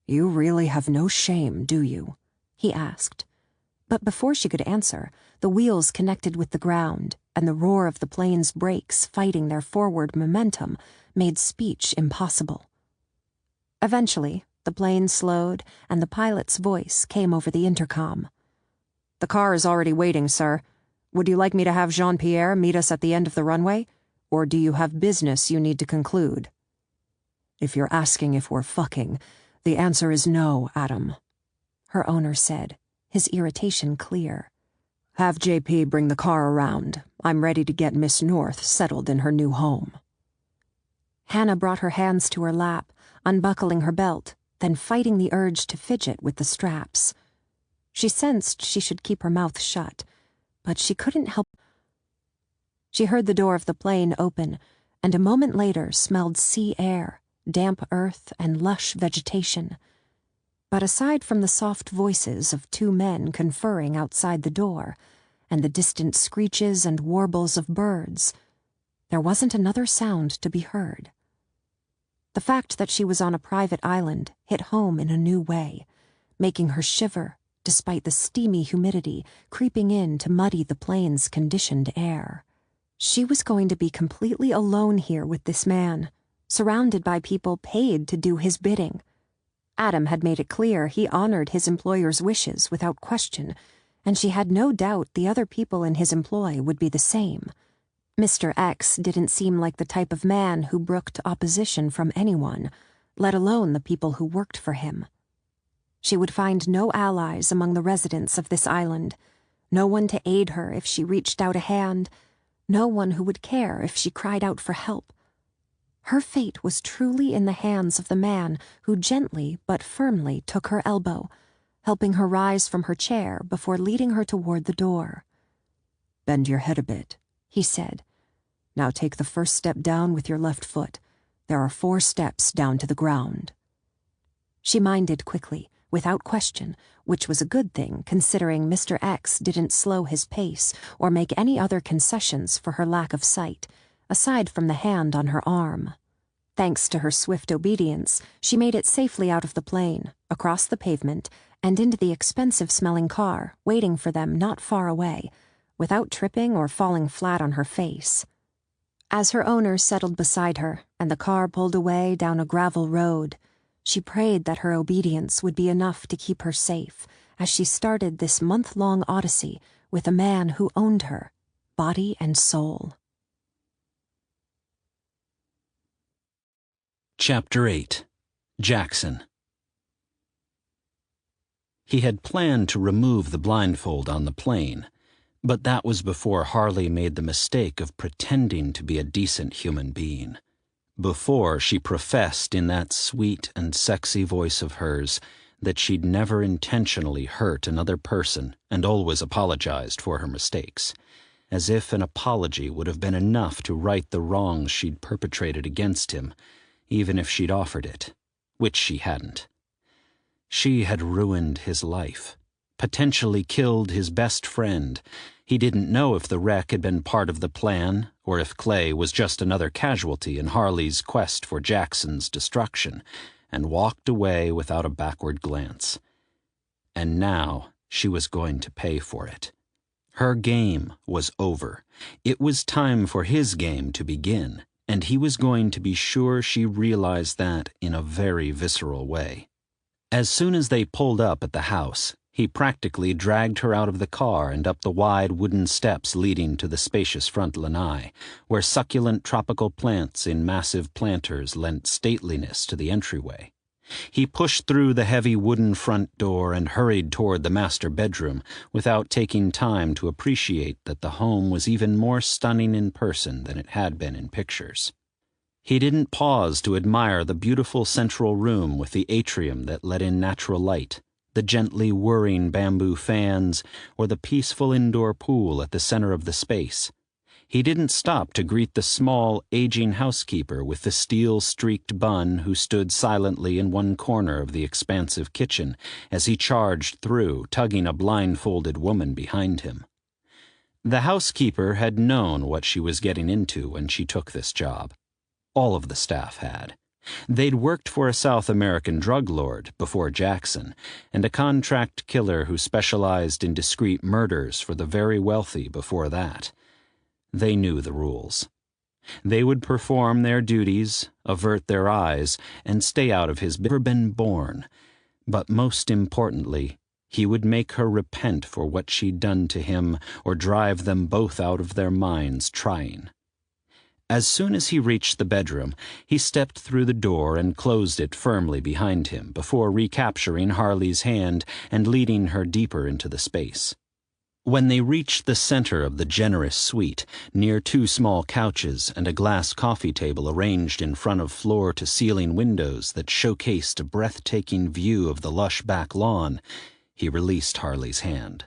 "You really have no shame, do you?" he asked. But before she could answer, the wheels connected with the ground, and the roar of the plane's brakes fighting their forward momentum made speech impossible. Eventually, the plane slowed, and the pilot's voice came over the intercom. "The car is already waiting, sir. Would you like me to have Jean-Pierre meet us at the end of the runway, or do you have business you need to conclude?" "If you're asking if we're fucking, the answer is no, Adam," her owner said, his irritation clear. "Have JP bring the car around. I'm ready to get Miss North settled in her new home." Hannah brought her hands to her lap, unbuckling her belt, then fighting the urge to fidget with the straps. She sensed she should keep her mouth shut, but she couldn't help. She heard the door of the plane open, and a moment later smelled sea air, damp earth, and lush vegetation. But aside from the soft voices of two men conferring outside the door, and the distant screeches and warbles of birds, there wasn't another sound to be heard. The fact that she was on a private island hit home in a new way, making her shiver despite the steamy humidity creeping in to muddy the plane's conditioned air. She was going to be completely alone here with this man, surrounded by people paid to do his bidding. Adam had made it clear he honored his employer's wishes without question, and she had no doubt the other people in his employ would be the same. Mr. X didn't seem like the type of man who brooked opposition from anyone, let alone the people who worked for him. She would find no allies among the residents of this island, no one to aid her if she reached out a hand, no one who would care if she cried out for help. Her fate was truly in the hands of the man who gently but firmly took her elbow, helping her rise from her chair before leading her toward the door. "Bend your head a bit," he said. "Now take the first step down with your left foot. There are 4 steps down to the ground." She minded quickly, without question, which was a good thing considering Mr. X didn't slow his pace or make any other concessions for her lack of sight, aside from the hand on her arm. Thanks to her swift obedience, she made it safely out of the plane, across the pavement, and into the expensive-smelling car, waiting for them not far away, without tripping or falling flat on her face. As her owner settled beside her and the car pulled away down a gravel road, she prayed that her obedience would be enough to keep her safe as she started this month-long odyssey with a man who owned her, body and soul. Chapter 8. Jackson. He had planned to remove the blindfold on the plane, but that was before Harley made the mistake of pretending to be a decent human being. Before she professed in that sweet and sexy voice of hers that she'd never intentionally hurt another person and always apologized for her mistakes, as if an apology would have been enough to right the wrongs she'd perpetrated against him, even if she'd offered it, which she hadn't. She had ruined his life, potentially killed his best friend. He didn't know if the wreck had been part of the plan or if Clay was just another casualty in Harley's quest for Jackson's destruction, and walked away without a backward glance. And now she was going to pay for it. Her game was over. It was time for his game to begin, and he was going to be sure she realized that in a very visceral way. As soon as they pulled up at the house, he practically dragged her out of the car and up the wide wooden steps leading to the spacious front lanai, where succulent tropical plants in massive planters lent stateliness to the entryway. He pushed through the heavy wooden front door and hurried toward the master bedroom without taking time to appreciate that the home was even more stunning in person than it had been in pictures. He didn't pause to admire the beautiful central room with the atrium that let in natural light, the gently whirring bamboo fans, or the peaceful indoor pool at the center of the space. He didn't stop to greet the small, aging housekeeper with the steel-streaked bun who stood silently in one corner of the expansive kitchen as he charged through, tugging a blindfolded woman behind him. The housekeeper had known what she was getting into when she took this job. All of the staff had. They'd worked for a South American drug lord before Jackson, and a contract killer who specialized in discreet murders for the very wealthy before that. They knew the rules. They would perform their duties, avert their eyes, and stay out of his never been born. But most importantly, he would make her repent for what she'd done to him or drive them both out of their minds trying. As soon as he reached the bedroom, he stepped through the door and closed it firmly behind him before recapturing Harley's hand and leading her deeper into the space. When they reached the center of the generous suite, near two small couches and a glass coffee table arranged in front of floor-to-ceiling windows that showcased a breathtaking view of the lush back lawn, he released Harley's hand.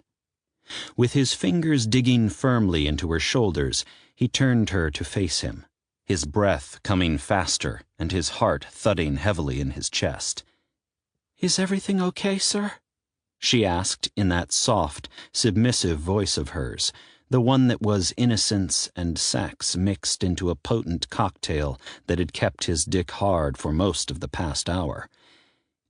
With his fingers digging firmly into her shoulders, he turned her to face him, his breath coming faster and his heart thudding heavily in his chest. "Is everything okay, sir?" she asked in that soft, submissive voice of hers, the one that was innocence and sex mixed into a potent cocktail that had kept his dick hard for most of the past hour.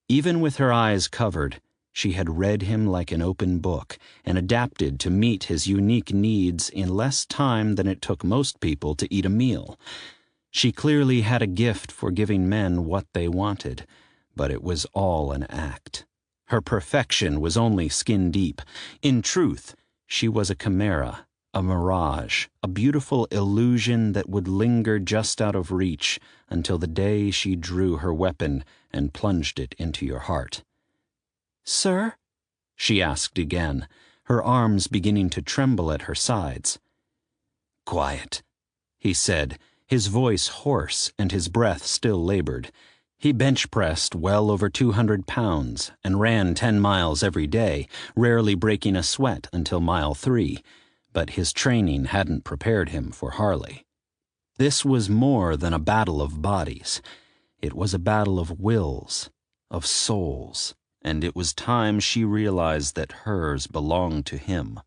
Even with her eyes covered, she had read him like an open book and adapted to meet his unique needs in less time than it took most people to eat a meal. She clearly had a gift for giving men what they wanted, but it was all an act. Her perfection was only skin deep. In truth, she was a chimera, a mirage, a beautiful illusion that would linger just out of reach until the day she drew her weapon and plunged it into your heart. "Sir?" she asked again, her arms beginning to tremble at her sides. "Quiet," he said, his voice hoarse and his breath still labored. He bench-pressed well over 200 pounds and ran 10 miles every day, rarely breaking a sweat until mile 3, but his training hadn't prepared him for Harley. This was more than a battle of bodies. It was a battle of wills, of souls, and it was time she realized that hers belonged to him.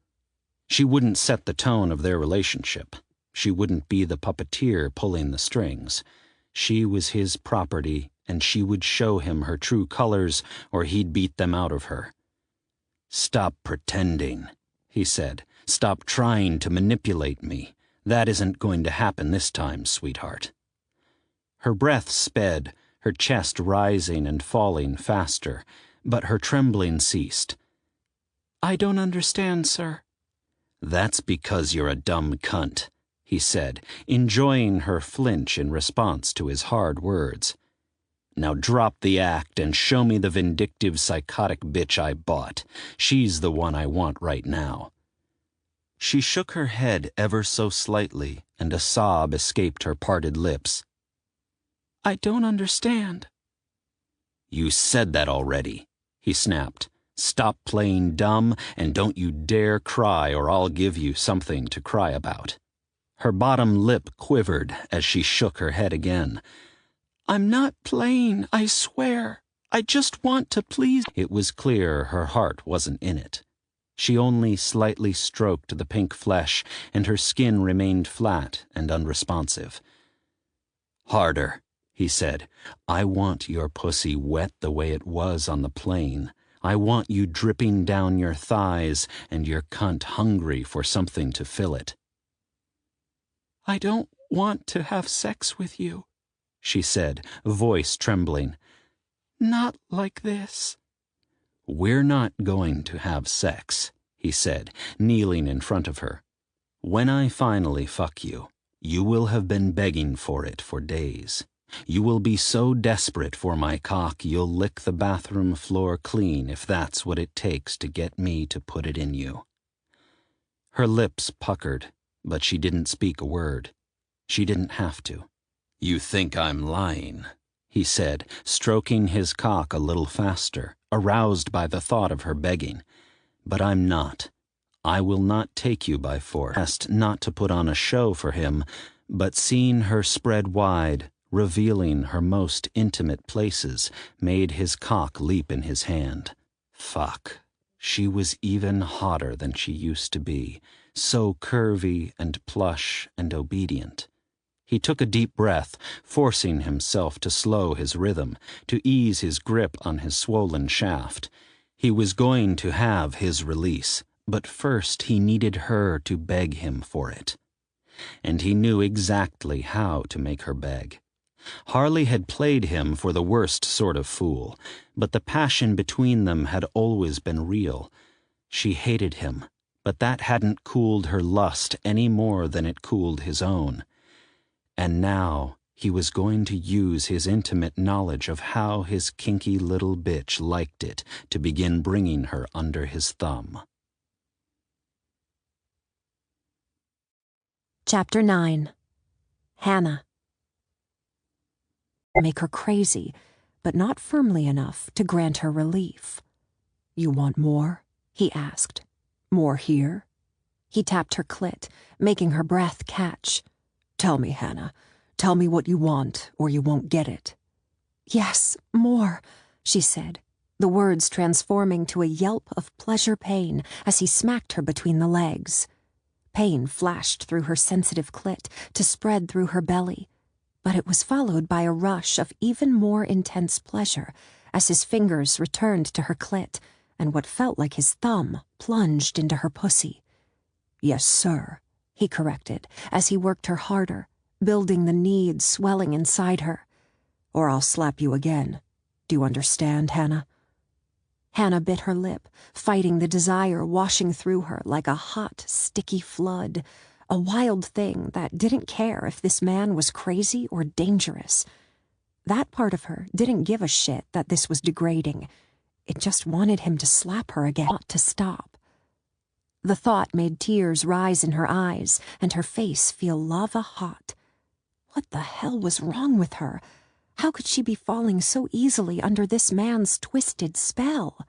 She wouldn't set the tone of their relationship. She wouldn't be the puppeteer pulling the strings. She was his property, and she would show him her true colors or he'd beat them out of her. "Stop pretending," he said. "Stop trying to manipulate me. That isn't going to happen this time, sweetheart." Her breath sped, her chest rising and falling faster, but her trembling ceased. "I don't understand, sir." "That's because you're a dumb cunt," he said, enjoying her flinch in response to his hard words. "Now drop the act and show me the vindictive psychotic bitch I bought. She's the one I want right now." She shook her head ever so slightly, and a sob escaped her parted lips. "I don't understand." "You said that already," he snapped. "Stop playing dumb, and don't you dare cry or I'll give you something to cry about." Her bottom lip quivered as she shook her head again. "I'm not playing, I swear. I just want to please." It was clear her heart wasn't in it. She only slightly stroked the pink flesh, and her skin remained flat and unresponsive. "Harder," he said. "I want your pussy wet the way it was on the plane. I want you dripping down your thighs and your cunt hungry for something to fill it." "I don't want to have sex with you," she said, voice trembling. "Not like this." "We're not going to have sex," he said, kneeling in front of her. "When I finally fuck you, you will have been begging for it for days. You will be so desperate for my cock you'll lick the bathroom floor clean if that's what it takes to get me to put it in you." Her lips puckered, but she didn't speak a word. She didn't have to. "You think I'm lying," he said, stroking his cock a little faster, aroused by the thought of her begging. "But I'm not. I will not take you by force." Best not to put on a show for him, but seeing her spread wide, revealing her most intimate places, made his cock leap in his hand. Fuck. She was even hotter than she used to be, so curvy and plush and obedient. He took a deep breath, forcing himself to slow his rhythm, to ease his grip on his swollen shaft. He was going to have his release, but first he needed her to beg him for it. And he knew exactly how to make her beg. Harley had played him for the worst sort of fool, but the passion between them had always been real. She hated him, but that hadn't cooled her lust any more than it cooled his own. And now he was going to use his intimate knowledge of how his kinky little bitch liked it to begin bringing her under his thumb. Chapter 9. Hannah. Make her crazy, but not firmly enough to grant her relief. "You want more?" he asked. "More here?" He tapped her clit, making her breath catch. "Tell me, Hannah. Tell me what you want, or you won't get it." "Yes, more," she said, the words transforming to a yelp of pleasure-pain as he smacked her between the legs. Pain flashed through her sensitive clit to spread through her belly, but it was followed by a rush of even more intense pleasure as his fingers returned to her clit and what felt like his thumb plunged into her pussy. "Yes, sir," he corrected as he worked her harder, building the need swelling inside her. "Or I'll slap you again. Do you understand, Hannah?" Hannah bit her lip, fighting the desire washing through her like a hot, sticky flood, a wild thing that didn't care if this man was crazy or dangerous. That part of her didn't give a shit that this was degrading. It just wanted him to slap her again, not to stop. The thought made tears rise in her eyes and her face feel lava hot. What the hell was wrong with her? How could she be falling so easily under this man's twisted spell?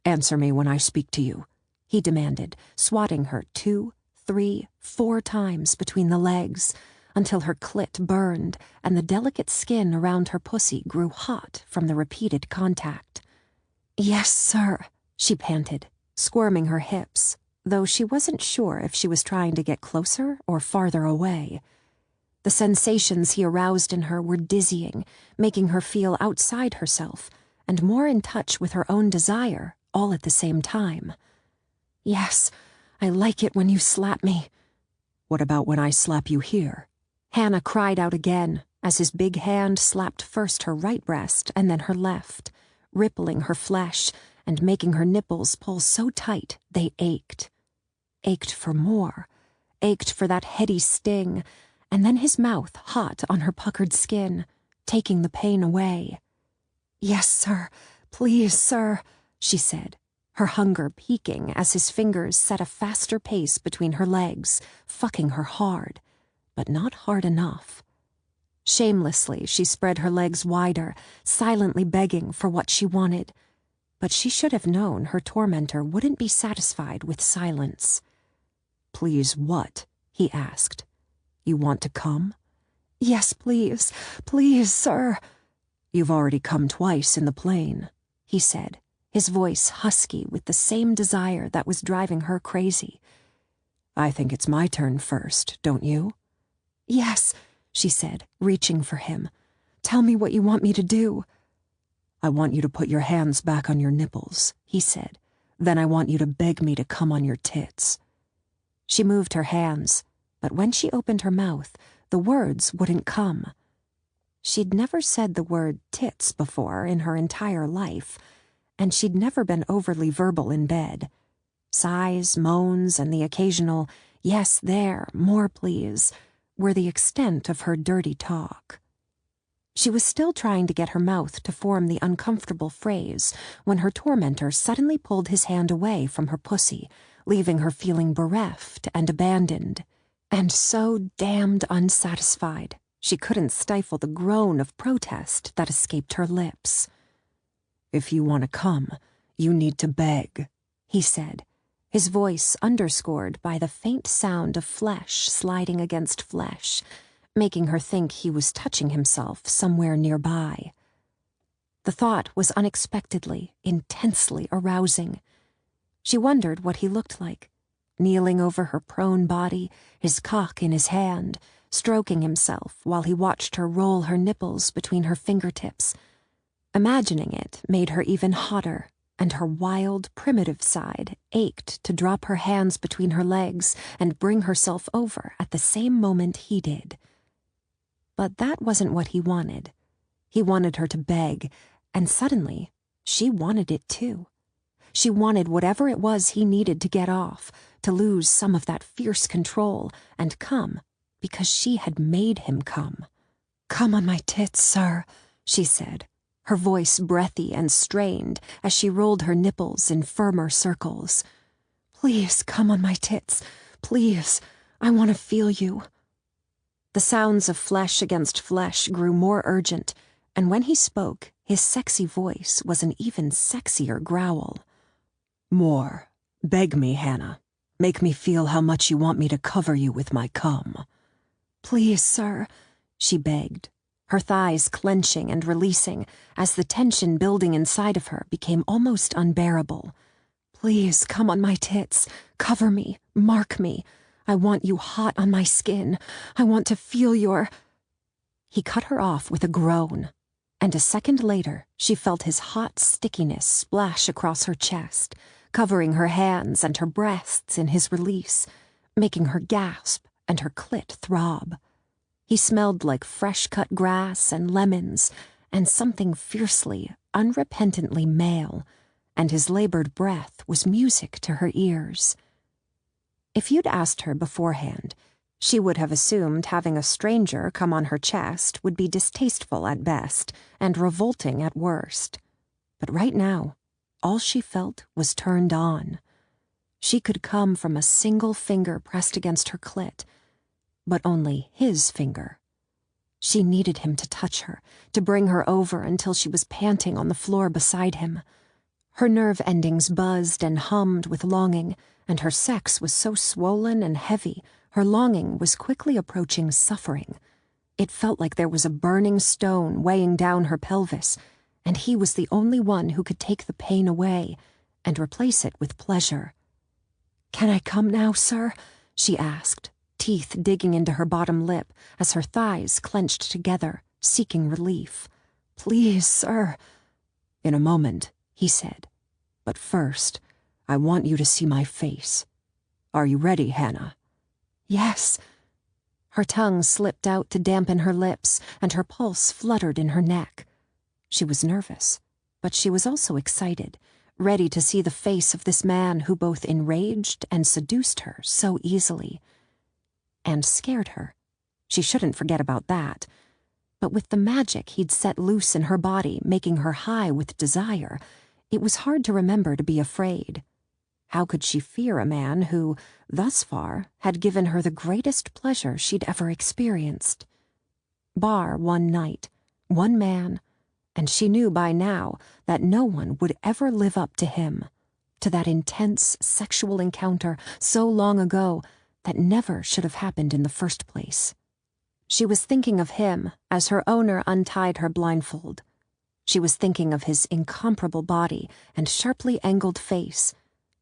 "Answer me when I speak to you," he demanded, swatting her 2, 3, 4 times between the legs, until her clit burned and the delicate skin around her pussy grew hot from the repeated contact. "Yes, sir," she panted, squirming her hips, though she wasn't sure if she was trying to get closer or farther away. The sensations he aroused in her were dizzying, making her feel outside herself and more in touch with her own desire, all at the same time. "Yes, I like it when you slap me." "What about when I slap you here?" Hannah cried out again as his big hand slapped first her right breast and then her left, rippling her flesh and making her nipples pull so tight they ached. Ached for more, ached for that heady sting, and then his mouth hot on her puckered skin, taking the pain away. "Yes, sir. Please, sir," she said, her hunger peaking as his fingers set a faster pace between her legs, fucking her hard, but not hard enough. Shamelessly, she spread her legs wider, silently begging for what she wanted, but she should have known her tormentor wouldn't be satisfied with silence. "Please what?" he asked. "You want to come?" "Yes, please. Please, sir." "You've already come twice in the plane," he said, his voice husky with the same desire that was driving her crazy. "I think it's my turn first, don't you?" "Yes," she said, reaching for him. "Tell me what you want me to do." "I want you to put your hands back on your nipples," he said. "Then I want you to beg me to come on your tits." She moved her hands, but when she opened her mouth, the words wouldn't come. She'd never said the word tits before in her entire life, and she'd never been overly verbal in bed. Sighs, moans, and the occasional, "Yes, there, more please," were the extent of her dirty talk. She was still trying to get her mouth to form the uncomfortable phrase when her tormentor suddenly pulled his hand away from her pussy, leaving her feeling bereft and abandoned, and so damned unsatisfied she couldn't stifle the groan of protest that escaped her lips. "If you want to come, you need to beg," he said, his voice underscored by the faint sound of flesh sliding against flesh, making her think he was touching himself somewhere nearby. The thought was unexpectedly, intensely arousing. She wondered what he looked like, kneeling over her prone body, his cock in his hand, stroking himself while he watched her roll her nipples between her fingertips. Imagining it made her even hotter, and her wild, primitive side ached to drop her hands between her legs and bring herself over at the same moment he did. But that wasn't what he wanted. He wanted her to beg, and suddenly, she wanted it too. She wanted whatever it was he needed to get off, to lose some of that fierce control, and come, because she had made him come. "Come on my tits, sir," she said, her voice breathy and strained as she rolled her nipples in firmer circles. "Please come on my tits. Please, I want to feel you." The sounds of flesh against flesh grew more urgent, and when he spoke, his sexy voice was an even sexier growl. "More. Beg me, Hannah. Make me feel how much you want me to cover you with my cum." "Please, sir," she begged, her thighs clenching and releasing as the tension building inside of her became almost unbearable. "Please come on my tits. Cover me. Mark me. I want you hot on my skin. I want to feel your—" He cut her off with a groan, and a second later she felt his hot stickiness splash across her chest, covering her hands and her breasts in his release, making her gasp and her clit throb. He smelled like fresh-cut grass and lemons and something fiercely, unrepentantly male, and his labored breath was music to her ears. If you'd asked her beforehand, she would have assumed having a stranger come on her chest would be distasteful at best and revolting at worst. But right now, all she felt was turned on. She could come from a single finger pressed against her clit, but only his finger. She needed him to touch her, to bring her over until she was panting on the floor beside him. Her nerve endings buzzed and hummed with longing, and her sex was so swollen and heavy, her longing was quickly approaching suffering. It felt like there was a burning stone weighing down her pelvis, and he was the only one who could take the pain away and replace it with pleasure. "Can I come now, sir?" she asked, teeth digging into her bottom lip as her thighs clenched together, seeking relief. "Please, sir." "In a moment," he said. "But first, I want you to see my face. Are you ready, Hannah?" "Yes." Her tongue slipped out to dampen her lips, and her pulse fluttered in her neck. She was nervous, but she was also excited, ready to see the face of this man who both enraged and seduced her so easily. And scared her. She shouldn't forget about that. But with the magic he'd set loose in her body making her high with desire, it was hard to remember to be afraid. How could she fear a man who, thus far, had given her the greatest pleasure she'd ever experienced? Bar one night, one man, and she knew by now that no one would ever live up to him, to that intense sexual encounter so long ago that never should have happened in the first place. She was thinking of him as her owner untied her blindfold. She was thinking of his incomparable body and sharply angled face,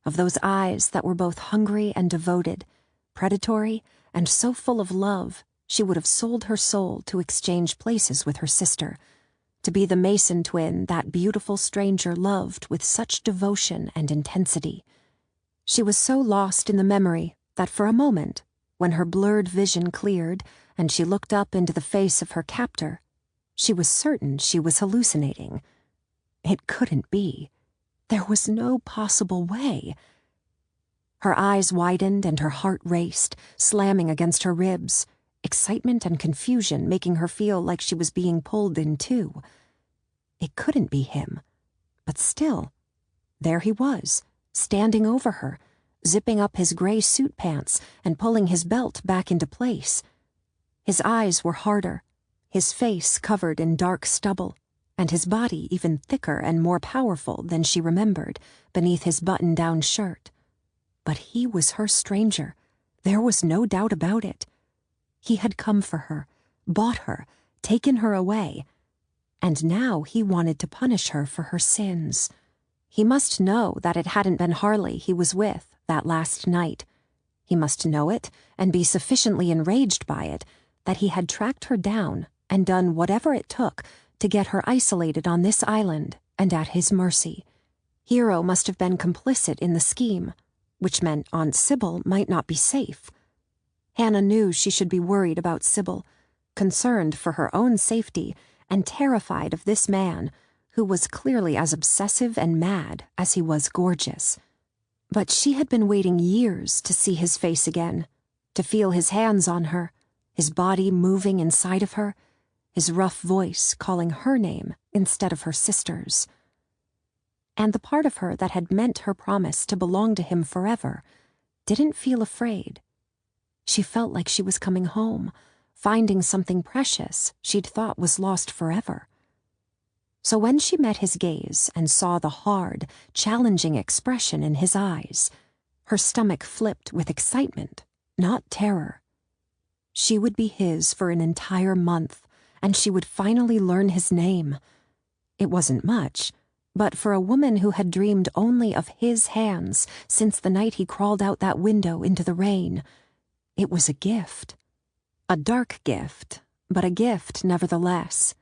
of those eyes that were both hungry and devoted, predatory and so full of love she would have sold her soul to exchange places with her sister, to be the Mason twin that beautiful stranger loved with such devotion and intensity. She was so lost in the memory that for a moment, when her blurred vision cleared and she looked up into the face of her captor, she was certain she was hallucinating. It couldn't be. There was no possible way. Her eyes widened and her heart raced, slamming against her ribs, excitement and confusion making her feel like she was being pulled in two. It couldn't be him, but still, there he was, standing over her, zipping up his gray suit pants and pulling his belt back into place. His eyes were harder, his face covered in dark stubble, and his body even thicker and more powerful than she remembered beneath his button-down shirt. But he was her stranger. There was no doubt about it. He had come for her, bought her, taken her away, and now he wanted to punish her for her sins. He must know that it hadn't been Harley he was with that last night. He must know it and be sufficiently enraged by it that he had tracked her down and done whatever it took to get her isolated on this island and at his mercy. Hero must have been complicit in the scheme, which meant Aunt Sybil might not be safe. Hannah knew she should be worried about Sybil, concerned for her own safety and terrified of this man who was clearly as obsessive and mad as he was gorgeous. But she had been waiting years to see his face again, to feel his hands on her, his body moving inside of her, his rough voice calling her name instead of her sister's. And the part of her that had meant her promise to belong to him forever didn't feel afraid. She felt like she was coming home, finding something precious she'd thought was lost forever. So when she met his gaze and saw the hard, challenging expression in his eyes, her stomach flipped with excitement, not terror. She would be his for an entire month, and she would finally learn his name. It wasn't much, but for a woman who had dreamed only of his hands since the night he crawled out that window into the rain, it was a gift. A dark gift, but a gift nevertheless.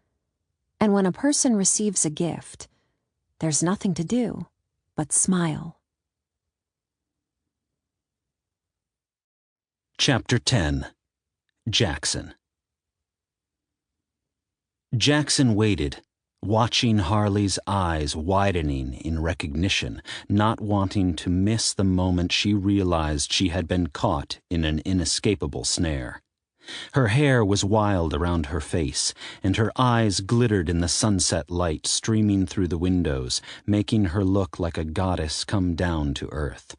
And when a person receives a gift, there's nothing to do but smile. Chapter 10. Jackson. Jackson waited, watching Harley's eyes widening in recognition, not wanting to miss the moment she realized she had been caught in an inescapable snare. Her hair was wild around her face, and her eyes glittered in the sunset light streaming through the windows, making her look like a goddess come down to earth.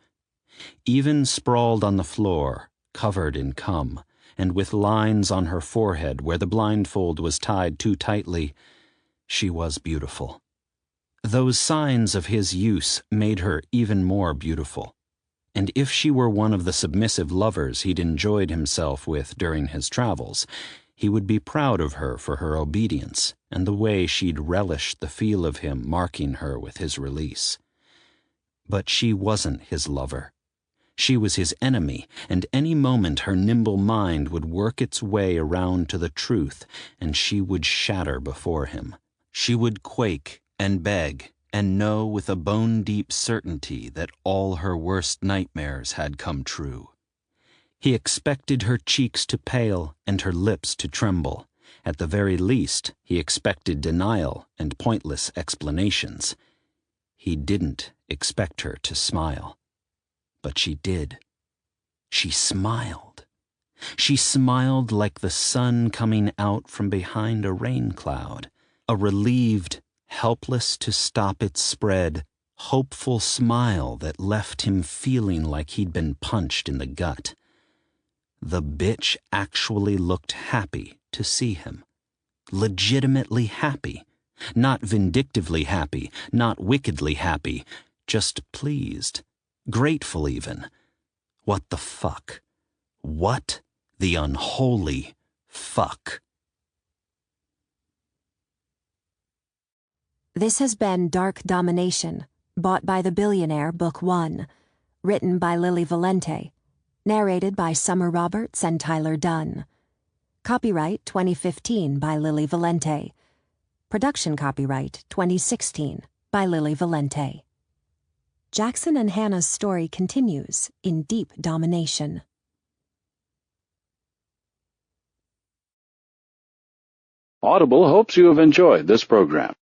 Even sprawled on the floor, covered in cum, and with lines on her forehead where the blindfold was tied too tightly, she was beautiful. Those signs of his use made her even more beautiful. And if she were one of the submissive lovers he'd enjoyed himself with during his travels, he would be proud of her for her obedience and the way she'd relished the feel of him marking her with his release. But she wasn't his lover. She was his enemy, and any moment her nimble mind would work its way around to the truth, and she would shatter before him. She would quake and beg and know with a bone-deep certainty that all her worst nightmares had come true. He expected her cheeks to pale and her lips to tremble. At the very least, he expected denial and pointless explanations. He didn't expect her to smile. But she did. She smiled. She smiled like the sun coming out from behind a rain cloud, a relieved, helpless to stop its spread, hopeful smile that left him feeling like he'd been punched in the gut. The bitch actually looked happy to see him. Legitimately happy. Not vindictively happy, not wickedly happy, just pleased. Grateful even. What the fuck? What the unholy fuck? This has been Dark Domination, Bought by the Billionaire, Book 1, written by Lily Valente, narrated by Summer Roberts and Tyler Dunn. Copyright 2015 by Lily Valente. Production copyright 2016 by Lily Valente. Jackson and Hannah's story continues in deep domination. Audible hopes you have enjoyed this program.